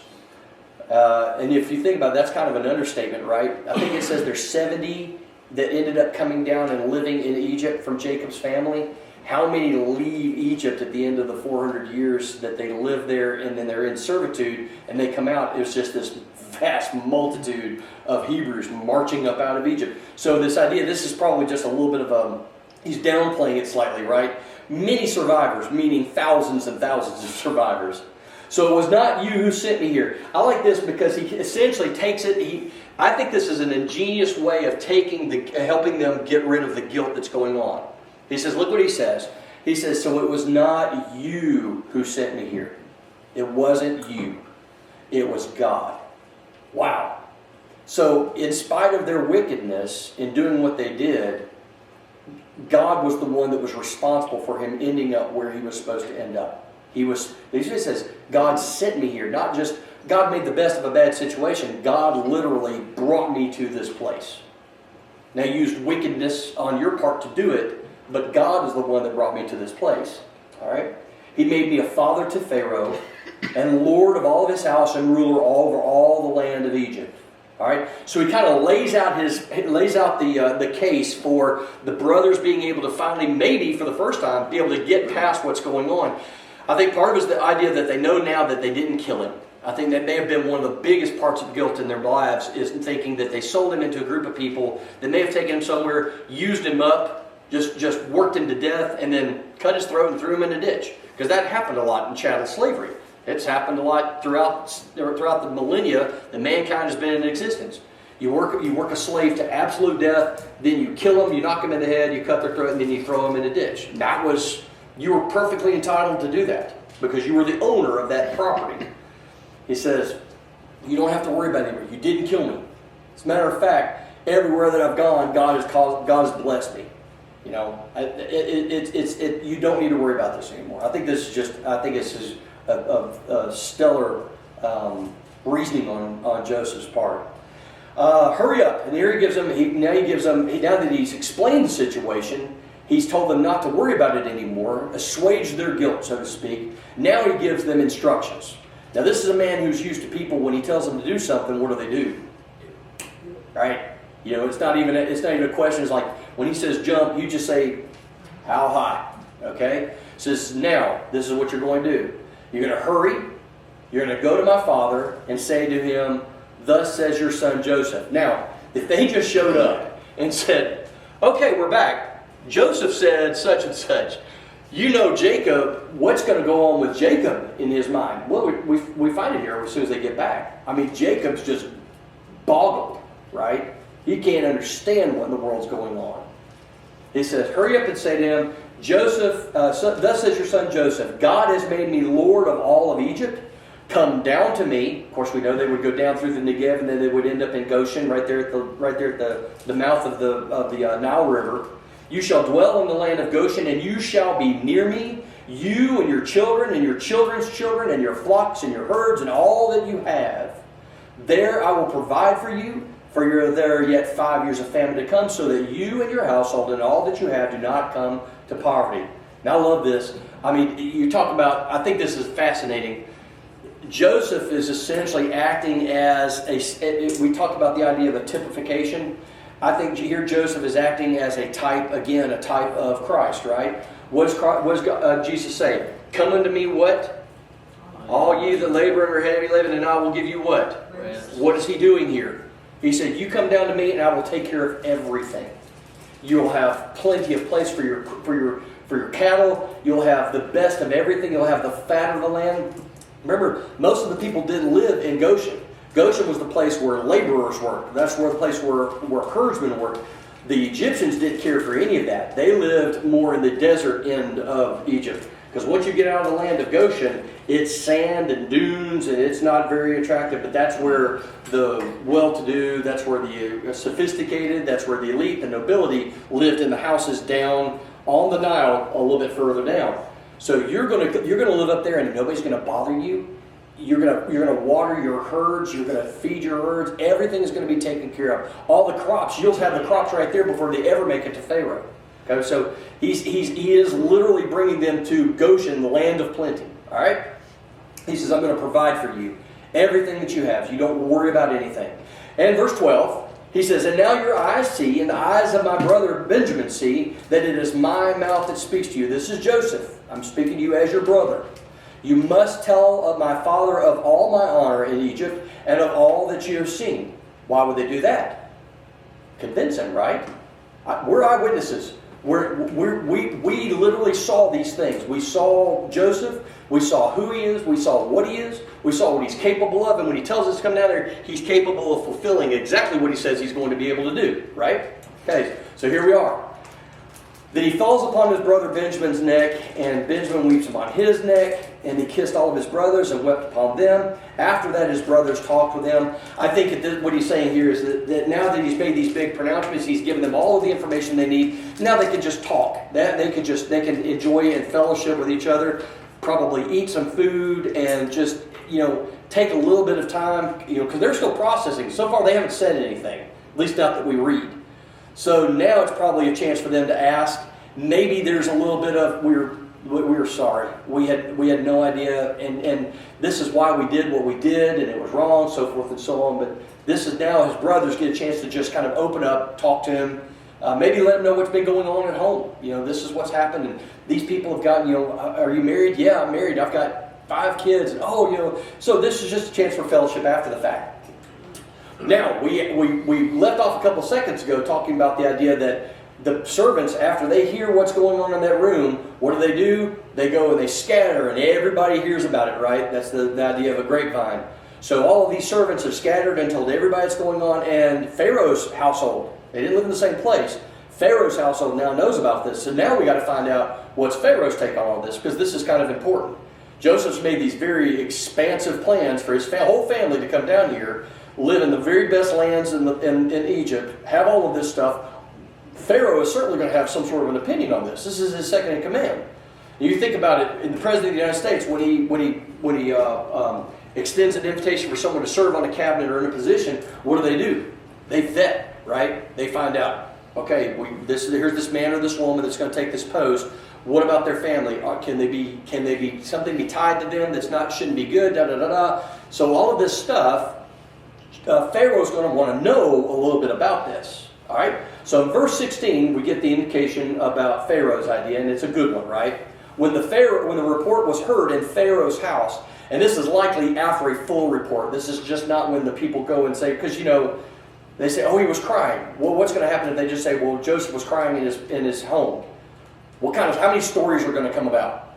And if you think about it, that's kind of an understatement, right? I think it says there's 70 that ended up coming down and living in Egypt from Jacob's family. How many leave Egypt at the end of the 400 years that they live there, and then they're in servitude, and they come out? It was just this vast multitude of Hebrews marching up out of Egypt. So this idea, this is probably just a little bit of he's downplaying it slightly, right? Many survivors, meaning thousands and thousands of survivors. So it was not you who sent me here. I like this because he essentially takes it, I think this is an ingenious way of helping them get rid of the guilt that's going on. He says, look what he says. He says, so it was not you who sent me here. It wasn't you. It was God. Wow. So in spite of their wickedness in doing what they did, God was the one that was responsible for him ending up where he was supposed to end up. He says, God sent me here. Not just, God made the best of a bad situation. God literally brought me to this place. Now, he used wickedness on your part to do it, but God is the one that brought me to this place. All right? He made me a father to Pharaoh and Lord of all of his house and ruler over all the land of Egypt. All right, so he kind of lays out the case for the brothers being able to finally, maybe for the first time, be able to get past what's going on. I think part of it is the idea that they know now that they didn't kill him. I think that may have been one of the biggest parts of guilt in their lives, is thinking that they sold him into a group of people that may have taken him somewhere, used him up, just worked him to death, and then cut his throat and threw him in a ditch. Because that happened a lot in chattel slavery. It's happened a lot throughout the millennia that mankind has been in existence. You work a slave to absolute death, then you kill them, you knock them in the head, you cut their throat, and then you throw them in a ditch. You were perfectly entitled to do that because you were the owner of that property. He says, you don't have to worry about it. You didn't kill me. As a matter of fact, everywhere that I've gone, God has blessed me. You know, you don't need to worry about this anymore. I think this is a stellar reasoning on Joseph's part. Hurry up. And here now that he's explained the situation, he's told them not to worry about it anymore, assuage their guilt, so to speak. Now he gives them instructions. Now this is a man who's used to people, when he tells them to do something, what do? Right? You know, it's not even a question. It's like, when he says jump, you just say, how high? Okay? Says, now, this is what you're going to do. You're going to hurry. You're going to go to my father and say to him, thus says your son Joseph. Now, if they just showed up and said, okay, we're back. Joseph said such and such. You know Jacob, what's going to go on with Jacob in his mind? Well, we find it here as soon as they get back. I mean, Jacob's just boggled, right? He can't understand what in the world's going on. He says, hurry up and say to him, Joseph, thus says your son Joseph, God has made me Lord of all of Egypt. Come down to me. Of course, we know they would go down through the Negev, and then they would end up in Goshen, right there at the mouth of the Nile River. You shall dwell in the land of Goshen, and you shall be near me, You and your children and your children's children and your flocks and your herds and all that you have, there I will provide for you, for there are yet 5 years of famine to come, so that you and your household and all that you have do not come to poverty. Now I love this. I mean, you talk about, I think this is fascinating. Joseph is essentially acting as we talked about the idea of a typification. I think here Joseph is acting as a type, again, a type of Christ, right? What does Jesus say? Come unto me what? All ye that labor and are heavy laden, and I will give you what? Rest. What is he doing here? He said, you come down to me and I will take care of everything. You'll have plenty of place for your cattle. You'll have the best of everything. You'll have the fat of the land. Remember, most of the people didn't live in Goshen. Goshen was the place where laborers worked. That's where the place where herdsmen worked. The Egyptians didn't care for any of that. They lived more in the desert end of Egypt. Because once you get out of the land of Goshen, it's sand and dunes, and it's not very attractive. But that's where the well-to-do, that's where the sophisticated, that's where the elite, the nobility lived in the houses down on the Nile a little bit further down. So you're going to live up there, and nobody's going to bother you. You're going to water your herds. You're going to feed your herds. Everything is going to be taken care of. All the crops, you'll have the crops right there before they ever make it to Pharaoh. Okay, so he is literally bringing them to Goshen, the land of plenty. All right? He says, I'm going to provide for you everything that you have. You don't worry about anything. And verse 12, he says, and now your eyes see, and the eyes of my brother Benjamin see, that it is my mouth that speaks to you. This is Joseph. I'm speaking to you as your brother. You must tell of my father of all my honor in Egypt and of all that you have seen. Why would they do that? Convince him, right? We're eyewitnesses. We literally saw these things. We saw Joseph. We saw who he is. We saw what he is. We saw what he's capable of. And when he tells us to come down there, he's capable of fulfilling exactly what he says he's going to be able to do. Right? Okay, so here we are. Then he falls upon his brother Benjamin's neck, and Benjamin weeps upon his neck, and he kissed all of his brothers and wept upon them. After that, his brothers talked with him. I think what he's saying here is that now that he's made these big pronouncements, he's given them all of the information they need. Now they can just talk. They can enjoy and fellowship with each other, probably eat some food, and just take a little bit of time, because they're still processing. So far, they haven't said anything, at least not that we read. So now it's probably a chance for them to ask. Maybe there's a little bit of we're sorry. We had no idea, and this is why we did what we did, and it was wrong, so forth and so on. But this is now his brothers get a chance to just kind of open up, talk to him, maybe let him know what's been going on at home. This is what's happened, and these people have gotten. Are you married? Yeah, I'm married. I've got 5 kids, and so this is just a chance for fellowship after the fact. Now, we left off a couple seconds ago talking about the idea that the servants, after they hear what's going on in that room, what do? They go and they scatter, and everybody hears about it, right? That's the idea of a grapevine. So all of these servants have scattered and told everybody what's going on, and Pharaoh's household, they didn't live in the same place. Pharaoh's household now knows about this, so now we got to find out what's Pharaoh's take on all this, because this is kind of important. Joseph's made these very expansive plans for his whole family to come down here, live in the very best lands in Egypt, have all of this stuff. Pharaoh is certainly going to have some sort of an opinion on this. This is his second in command. You think about it, in the President of the United States, when he extends an invitation for someone to serve on a cabinet or in a position, what do? They vet, right? They find out, okay, here's this man or this woman that's going to take this post. What about their family? Can they be something be tied to them that's shouldn't be good? Da da da da. So all of this stuff, Pharaoh's going to want to know a little bit about this. All right. So in verse 16, we get the indication about Pharaoh's idea, and it's a good one, right? When the report was heard in Pharaoh's house, and this is likely after a full report. This is just not when the people go and say, because they say, oh, he was crying. Well, what's going to happen if they just say, well, Joseph was crying in his home? How many stories are going to come about?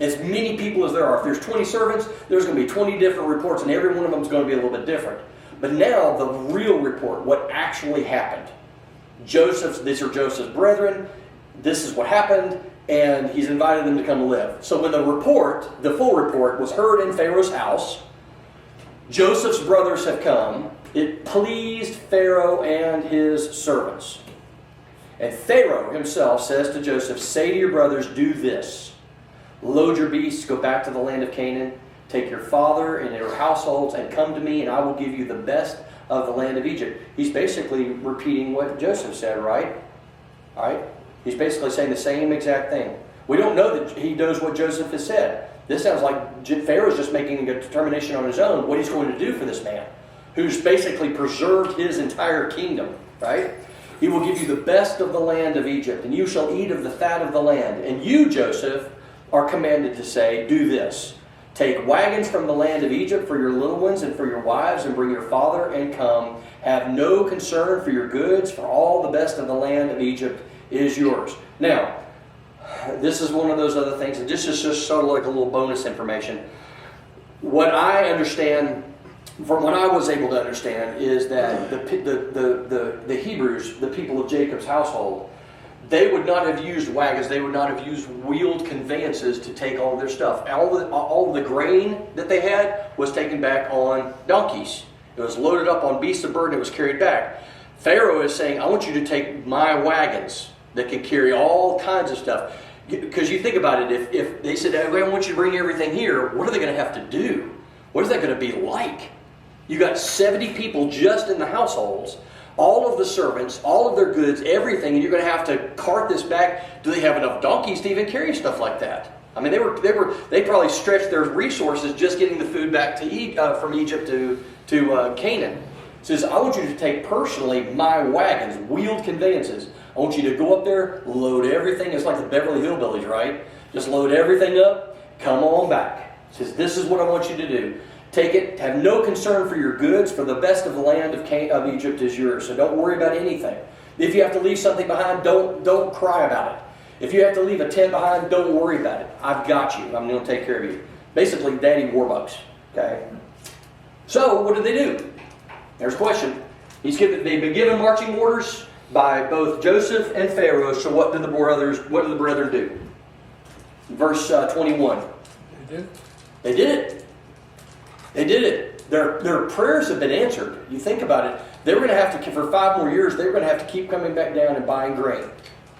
As many people as there are. If there's 20 servants, there's going to be 20 different reports, and every one of them is going to be a little bit different. But now the real report, what actually happened. These are Joseph's brethren. This is what happened, and he's invited them to come live. So when the full report was heard in Pharaoh's house, Joseph's brothers have come. It pleased Pharaoh and his servants. And Pharaoh himself says to Joseph, say to your brothers, do this. load your beasts, go back to the land of Canaan, take your father and your households and come to me, and I will give you the best of the land of Egypt. He's basically repeating what Joseph said, right? All right? He's basically saying the same exact thing. We don't know that he knows what Joseph has said. This sounds like Pharaoh's just making a determination on his own what he's going to do for this man, who's basically preserved his entire kingdom, right? He will give you the best of the land of Egypt, and you shall eat of the fat of the land. And you, Joseph, are commanded to say, do this. Take wagons from the land of Egypt for your little ones and for your wives, and bring your father and come. Have no concern for your goods, for all the best of the land of Egypt is yours. Now, this is one of those other things, and this is just sort of like a little bonus information. What I understand, from what I was able to understand, is that the Hebrews, the people of Jacob's household, they would not have used wagons, they would not have used wheeled conveyances to take all of their stuff. All of the grain that they had was taken back on donkeys. It was loaded up on beasts of burden, it was carried back. Pharaoh is saying, I want you to take my wagons that can carry all kinds of stuff. Because you think about it, if they said, I want you to bring everything here, what are they going to have to do? What is that going to be like? You got 70 people just in the households, all of the servants, all of their goods, everything, and you're going to have to cart this back. Do they have enough donkeys to even carry stuff like that? I mean, they probably stretched their resources just getting the food back to from Egypt to Canaan. It says, I want you to take personally my wagons, wheeled conveyances. I want you to go up there, load everything. It's like the Beverly Hillbillies, right? Just load everything up, come on back. It says, this is what I want you to do. Take it, have no concern for your goods, for the best of the land of Egypt is yours. So don't worry about anything. If you have to leave something behind, don't cry about it. If you have to leave a tent behind, don't worry about it. I've got you. I'm going to take care of you. Basically, Daddy Warbucks. Okay? So, what did they do? There's a question. They've been given marching orders by both Joseph and Pharaoh. So what did the brethren do? Verse 21. They did? They did it. They did it. Their prayers have been answered. You think about it. They were going to have to, for 5 more years, they were going to have to keep coming back down and buying grain.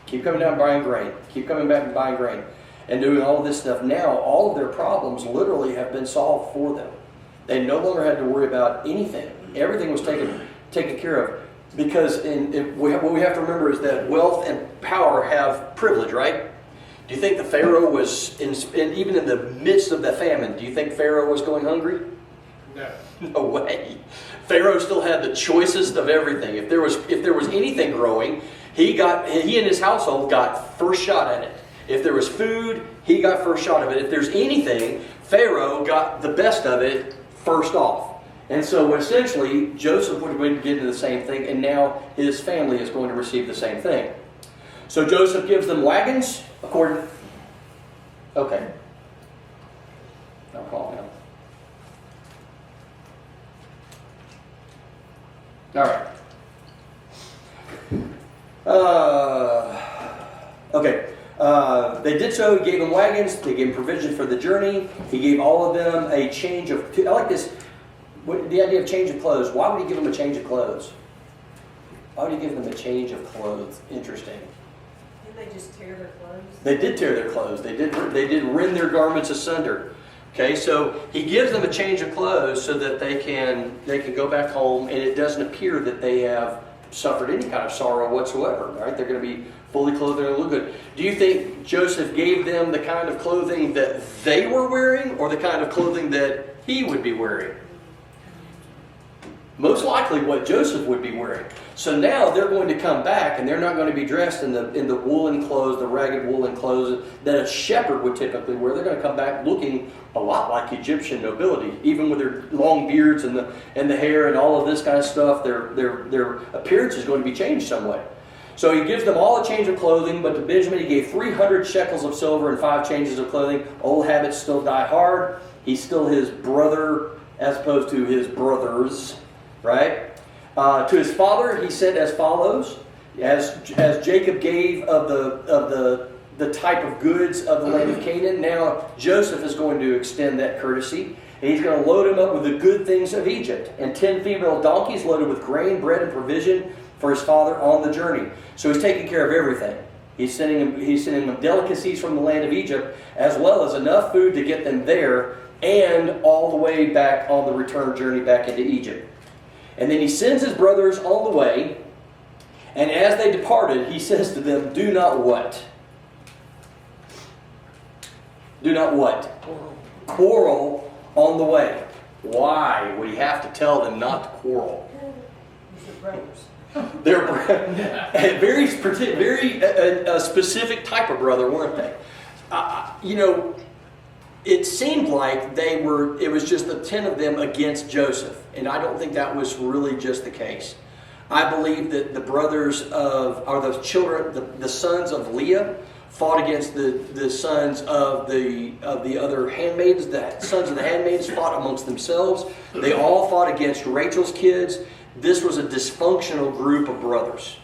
Keep coming down and buying grain. Keep coming back and buying grain. And doing all of this stuff. Now, all of their problems literally have been solved for them. They no longer had to worry about anything. Everything was taken care of. Because what we have to remember is that wealth and power have privilege, right? Do you think the Pharaoh was, even in the midst of the famine, do you think Pharaoh was going hungry? No. No way. Pharaoh still had the choicest of everything. If there was anything growing, he and his household got first shot at it. If there was food, he got first shot of it. If there's anything, Pharaoh got the best of it first off. And so essentially, Joseph would have been getting the same thing, and now his family is going to receive the same thing. So Joseph gives them wagons, according... Okay. Now calm down. All right. Okay. They did so. He gave them wagons. They gave them provision for the journey. He gave all of them a change of... I like this. The idea of change of clothes. Why would he give them a change of clothes? Why would he give them a change of clothes? Interesting. Didn't they just tear their clothes? They did tear their clothes. They did rend their garments asunder. Okay, so he gives them a change of clothes so that they can go back home, and it doesn't appear that they have suffered any kind of sorrow whatsoever. Right? They're going to be fully clothed and look good. Do you think Joseph gave them the kind of clothing that they were wearing, or the kind of clothing that he would be wearing? Most likely what Joseph would be wearing. So now they're going to come back, and they're not going to be dressed in the woolen clothes, the ragged woolen clothes that a shepherd would typically wear. They're going to come back looking a lot like Egyptian nobility, even with their long beards and the hair and all of this kind of stuff. Their appearance is going to be changed some way. So he gives them all a change of clothing, but to Benjamin he gave 300 shekels of silver and 5 changes of clothing. Old habits still die hard. He's still his brother as opposed to his brothers. Right? To his father, he said as follows: as Jacob gave of the type of goods of the land of Canaan, now Joseph is going to extend that courtesy, and he's going to load him up with the good things of Egypt, and 10 female donkeys loaded with grain, bread, and provision for his father on the journey. So he's taking care of everything. He's sending them delicacies from the land of Egypt, as well as enough food to get them there and all the way back on the return journey back into Egypt. And then he sends his brothers on the way, and as they departed, he says to them, do not what? Do not what? Quarrel on the way. Why would he have to tell them not to quarrel? These are brothers. They're a very specific type of brother, weren't they? It seemed like it was just the 10 of them against Joseph. And I don't think that was really just the case. I believe that the sons of Leah fought against the sons of the other handmaids. The sons of the handmaids fought amongst themselves. They all fought against Rachel's kids. This was a dysfunctional group of brothers.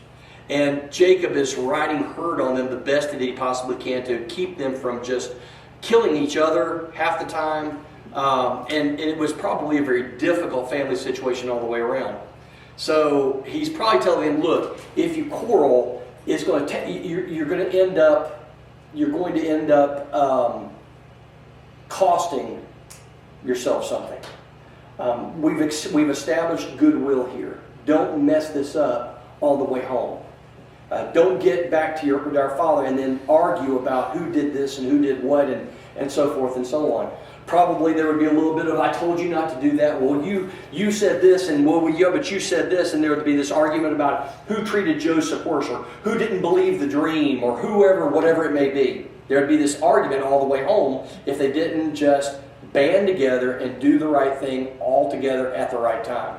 And Jacob is riding herd on them the best that he possibly can to keep them from just killing each other half the time. And it was probably a very difficult family situation all the way around. So he's probably telling them, look, if you quarrel, it's going to you're going to end up costing yourself something. We've established goodwill here. Don't mess this up on the way home. Don't get back to our father and then argue about who did this and who did what and so forth and so on. Probably there would be a little bit of, I told you not to do that. Well, you said this, and well, yeah, but you said this, and there would be this argument about who treated Joseph worse, or who didn't believe the dream, or whatever it may be. There would be this argument all the way home if they didn't just band together and do the right thing all together at the right time.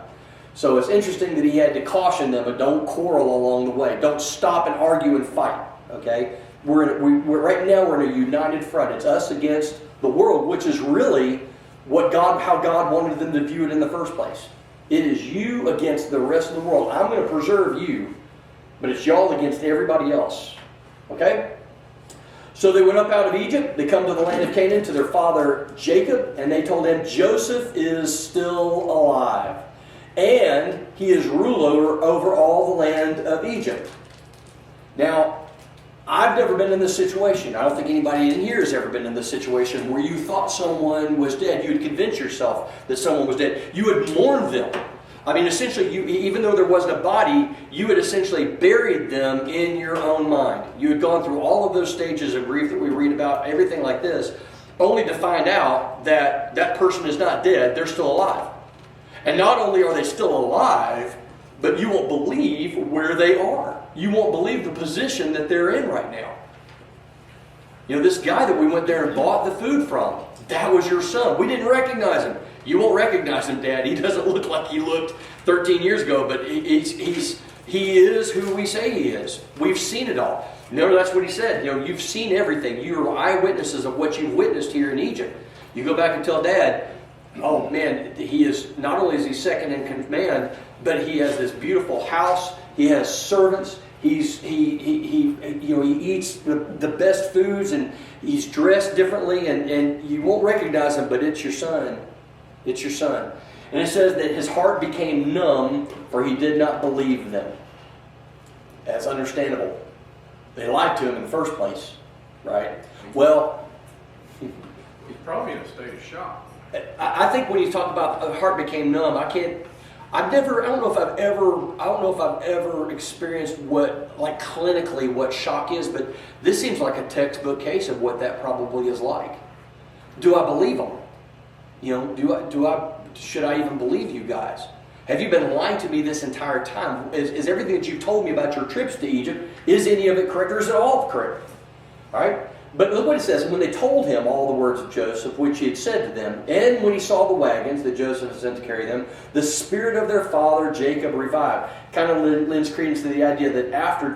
So it's interesting that he had to caution them, but don't quarrel along the way. Don't stop and argue and fight. Okay, we're right now we're in a united front. It's us against the world, which is really how God wanted them to view it in the first place. It is you against the rest of the world. I'm going to preserve you, but it's y'all against everybody else. Okay? So they went up out of Egypt. They come to the land of Canaan to their father Jacob, and they told him Joseph is still alive, and he is ruler over all the land of Egypt. Now, I've never been in this situation. I don't think anybody in here has ever been in this situation where you thought someone was dead. You would convince yourself that someone was dead. You would mourn them. I mean, essentially, even though there wasn't a body, you had essentially buried them in your own mind. You had gone through all of those stages of grief that we read about, everything like this, only to find out that that person is not dead, they're still alive. And not only are they still alive, but you won't believe where they are. You won't believe the position that they're in right now. You know, this guy that we went there and bought the food from, that was your son. We didn't recognize him. You won't recognize him, Dad. He doesn't look like he looked 13 years ago, but he is who we say he is. We've seen it all. No, that's what he said. You know, you've seen everything. You're eyewitnesses of what you've witnessed here in Egypt. You go back and tell Dad, oh man, he is, not only is he second in command, but he has this beautiful house. He has servants. He eats the best foods, and he's dressed differently, and you won't recognize him, but it's your son. It's your son. And it says that his heart became numb, for he did not believe them. That's understandable. They lied to him in the first place, right? Well, He's probably in a state of shock. I think when you talk about the heart became numb, I don't know if I've ever experienced clinically what shock is, but this seems like a textbook case of what that probably is like. Do I believe them? You know, should I even believe you guys? Have you been lying to me this entire time? Is everything that you've told me about your trips to Egypt, is any of it correct, or is it all correct? All right? But look what it says. When they told him all the words of Joseph, which he had said to them, and when he saw the wagons that Joseph had sent to carry them, the spirit of their father Jacob revived. Kind of lends credence to the idea that after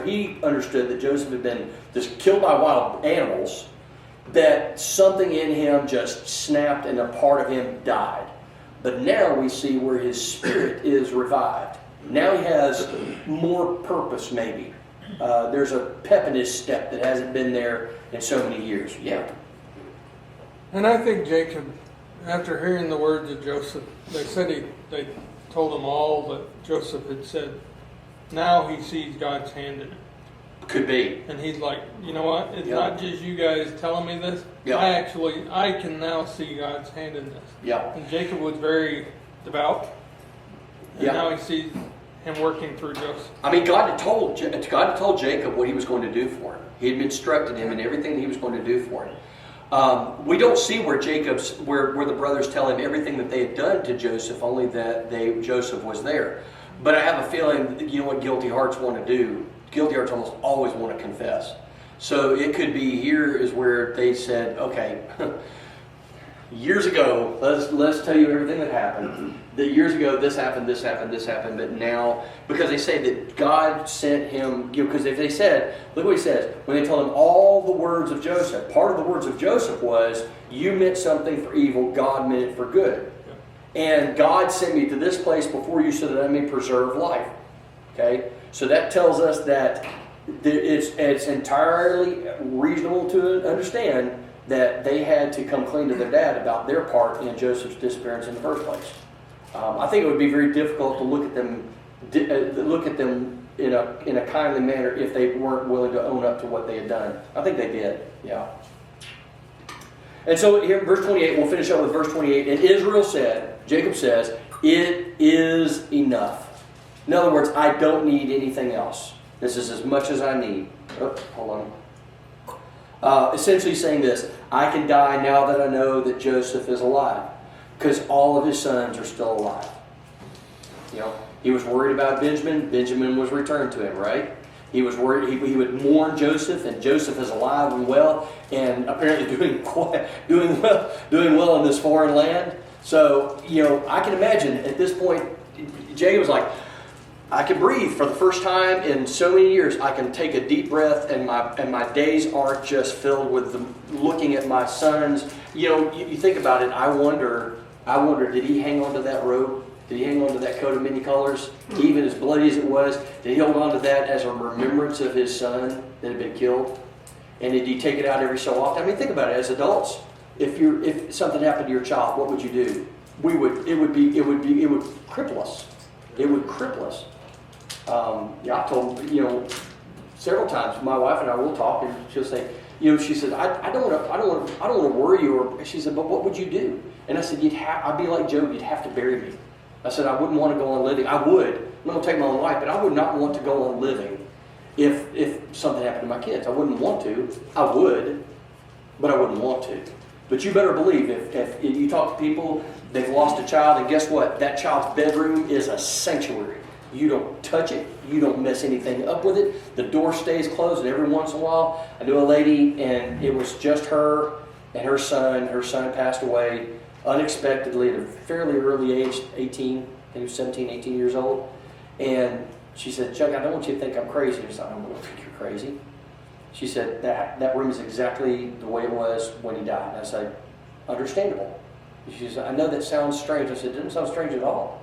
he understood that Joseph had been just killed by wild animals, that something in him just snapped and a part of him died. But now we see where his spirit is revived. Now he has more purpose, maybe. There's a pep in his step that hasn't been there in so many years. Yeah. And I think Jacob, after hearing the words of Joseph, they told him all that Joseph had said. Now he sees God's hand in it. Could be. And he's like, you know what? It's Yeah. not just you guys telling me this. Yeah. I can now see God's hand in this. Yeah. And Jacob was very devout. And Yeah. now he sees him working through Joseph. I mean, God had told Jacob what he was going to do for him. He had instructed him in everything he was going to do for him. We don't see where where the brothers tell him everything that they had done to Joseph, only that Joseph was there. But I have a feeling, you know what guilty hearts want to do? Guilty hearts almost always want to confess. So it could be here is where they said, okay, years ago, let's tell you everything that happened. That years ago, this happened, but now, because they say that God sent him, because if they said, look what he says, when they told him all the words of Joseph, part of the words of Joseph was, you meant something for evil, God meant it for good. And God sent me to this place before you so that I may preserve life. Okay? So that tells us that it's entirely reasonable to understand that they had to come clean to their dad about their part in Joseph's disappearance in the first place. I think it would be very difficult to look at them in a kindly manner if they weren't willing to own up to what they had done. I think they did, yeah. And so here in verse 28, we'll finish up with verse 28. And Israel said, Jacob says, it is enough. In other words, I don't need anything else. This is as much as I need. Oh, hold on. Essentially saying this, I can die now that I know that Joseph is alive, because all of his sons are still alive. You know, he was worried about Benjamin. Benjamin was returned to him, right? He was worried. He would mourn Joseph, and Joseph is alive and well, and apparently doing well in this foreign land. So, you know, I can imagine at this point, Jacob was like, I can breathe for the first time in so many years. I can take a deep breath, and my days aren't just filled with looking at my sons. You know, you think about it. I wonder, did he hang on to that robe? Did he hang on to that coat of many colors, even as bloody as it was? Did he hold on to that as a remembrance of his son that had been killed? And did he take it out every so often? I mean, think about it. As adults, if something happened to your child, what would you do? It would cripple us. It would cripple us. I told, several times, my wife and I will talk, and she'll say, she said, I don't want to worry you. Or she said, but what would you do? And I said, I'd be like Job. You'd have to bury me. I said, I wouldn't want to go on living. I would. I'm not going to take my own life, but I would not want to go on living if something happened to my kids. I wouldn't want to. I would, but I wouldn't want to. But you better believe if you talk to people, they've lost a child, and guess what? That child's bedroom is a sanctuary. You don't touch it. You don't mess anything up with it. The door stays closed, and every once in a while, I knew a lady, and it was just her and her son. Her son passed away unexpectedly at a fairly early age, 18, I think he was 17, 18 years old. And she said, Chuck, I don't want you to think I'm crazy. I said, I don't think you're crazy. She said, that room is exactly the way it was when he died. And I said, understandable. She said, I know that sounds strange. I said, it doesn't sound strange at all.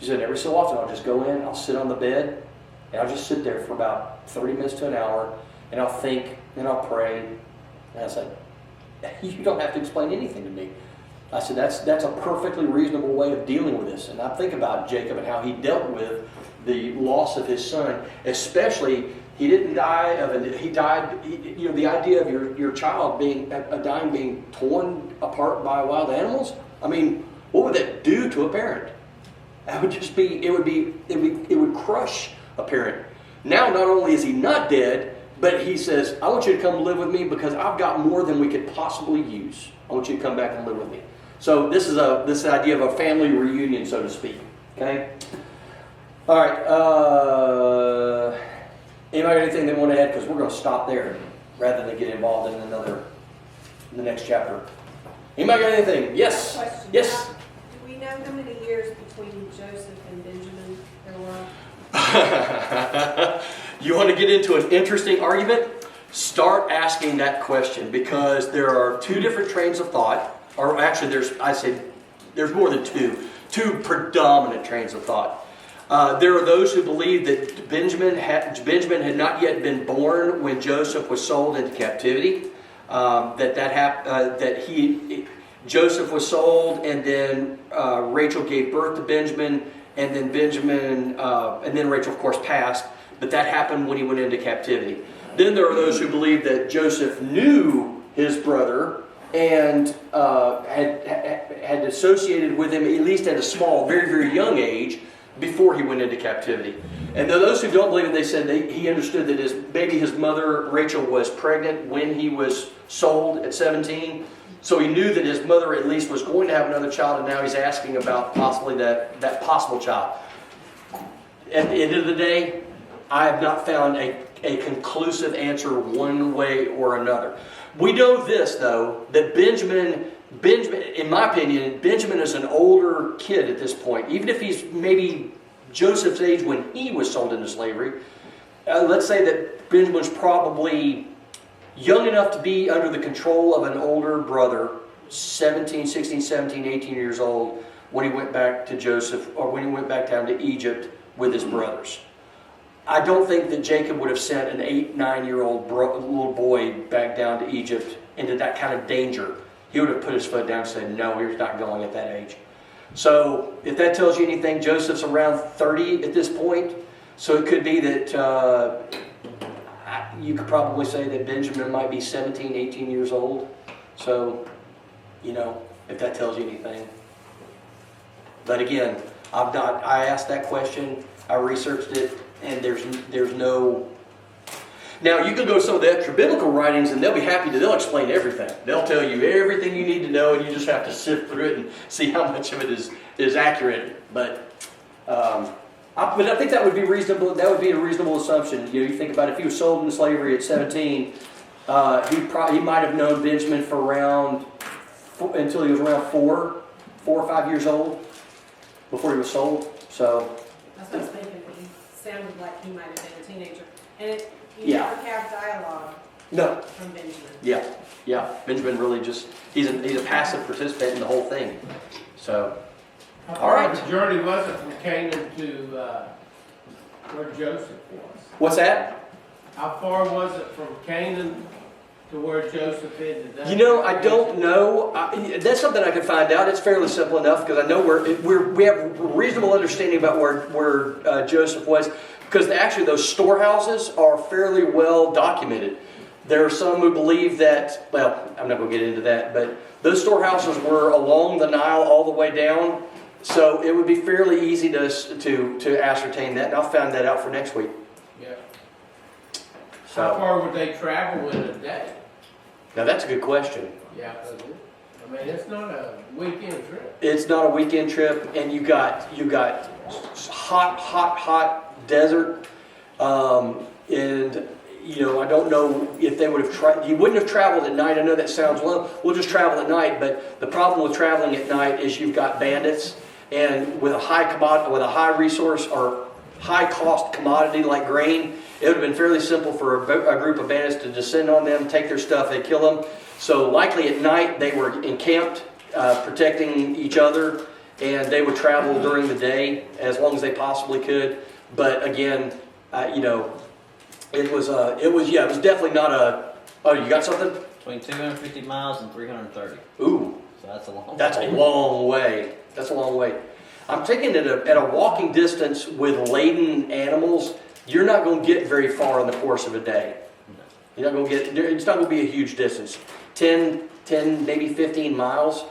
She said, every so often I'll just go in, I'll sit on the bed, and I'll just sit there for about 30 minutes to an hour, and I'll think, and I'll pray. And I said, you don't have to explain anything to me. I said, that's a perfectly reasonable way of dealing with this. And I think about Jacob and how he dealt with the loss of his son. Especially, he didn't die he died, the idea of your child being torn apart by wild animals. I mean, what would that do to a parent? That would just it would crush a parent. Now, not only is he not dead, but he says, I want you to come live with me because I've got more than we could possibly use. I want you to come back and live with me. So this is this idea of a family reunion, so to speak. Okay? All right. Anybody got anything they want to add? Because we're going to stop there rather than get involved in the next chapter. Anybody got anything? Yes. Question. Yes. Do we know how many years between Joseph and Benjamin there were? You want to get into an interesting argument? Start asking that question, because there are two different trains of thought, or actually there's more than two predominant trains of thought. There are those who believe that Benjamin had not yet been born when Joseph was sold into captivity. Joseph was sold, and then Rachel gave birth to Benjamin, and then Benjamin, and then Rachel, of course, passed. But that happened when he went into captivity. Then there are those who believe that Joseph knew his brother and had associated with him at least at a small, very, very young age before he went into captivity. And those who don't believe it, they said he understood that maybe his mother, Rachel, was pregnant when he was sold at 17. So he knew that his mother at least was going to have another child, and now he's asking about possibly that possible child. At the end of the day, I have not found a conclusive answer one way or another. We know this, though, that Benjamin, in my opinion, Benjamin is an older kid at this point. Even if he's maybe Joseph's age when he was sold into slavery, let's say that Benjamin's probably young enough to be under the control of an older brother, 17, 16, 17, 18 years old, when he went back to Joseph, or when he went back down to Egypt with his brothers. I don't think that Jacob would have sent an 8, 9-year-old little boy back down to Egypt into that kind of danger. He would have put his foot down and said, no, he's not going at that age. So if that tells you anything, Joseph's around 30 at this point. So it could be that you could probably say that Benjamin might be 17, 18 years old. So, if that tells you anything. But again, I asked that question, I researched it, and there's no... Now, you can go to some of the extra biblical writings, and they'll explain everything. They'll tell you everything you need to know, and you just have to sift through it and see how much of it is accurate. But I think that would be reasonable. That would be a reasonable assumption. You think about it, if he was sold into slavery at 17, he might have known Benjamin for until he was around 4 or 5 years old before he was sold. So That's what I was thinking, that he sounded like he might have been a teenager. And you Yeah. never have dialogue no, from Benjamin. yeah. Benjamin really he's a passive participant in the whole thing. So. How All far right. of the journey was it from Canaan to where Joseph was? What's that? How far was it from Canaan to where Joseph is today? I don't know. That's something I can find out. It's fairly simple enough because I know we have a reasonable understanding about where Joseph was, because actually those storehouses are fairly well documented. There are some who believe that, well, I'm not going to get into that, but those storehouses were along the Nile all the way down, so it would be fairly easy to ascertain that, and I'll find that out for next week. Yeah. So, How far would they travel in a day? now that's a good question. Yeah. I mean, it's not a weekend trip. It's not a weekend trip, and you got hot desert, and I don't know if they would have tried. You wouldn't have traveled at night. I know that sounds low. We'll just travel at night, but the problem with traveling at night is you've got bandits, and with a high resource or high cost commodity like grain, it would have been fairly simple for a group of bandits to descend on them, take their stuff, they'd kill them. So likely at night they were encamped, protecting each other, and they would travel during the day as long as they possibly could. But again, it was definitely not a. Oh, you got something? Between 250 miles and 330. Ooh, So that's a long that's a long way. That's a long way. I'm thinking at a walking distance with laden animals, you're not going to get very far in the course of a day. You're not going to get. It's not going to be a huge distance. 10, maybe 15 miles,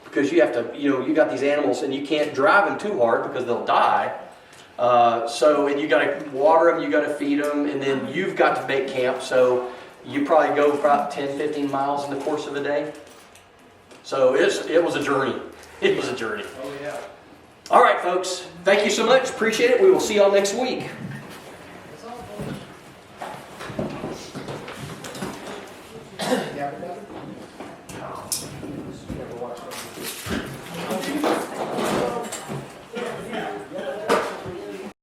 because you have to. You got these animals, and you can't drive them too hard because they'll die. And you got to water them, you got to feed them, and then you've got to make camp. So you probably go about 10, 15 miles in the course of a day. So it was a journey. It was a journey. Oh, yeah. All right, folks. Thank you so much. Appreciate it. We will see y'all next week.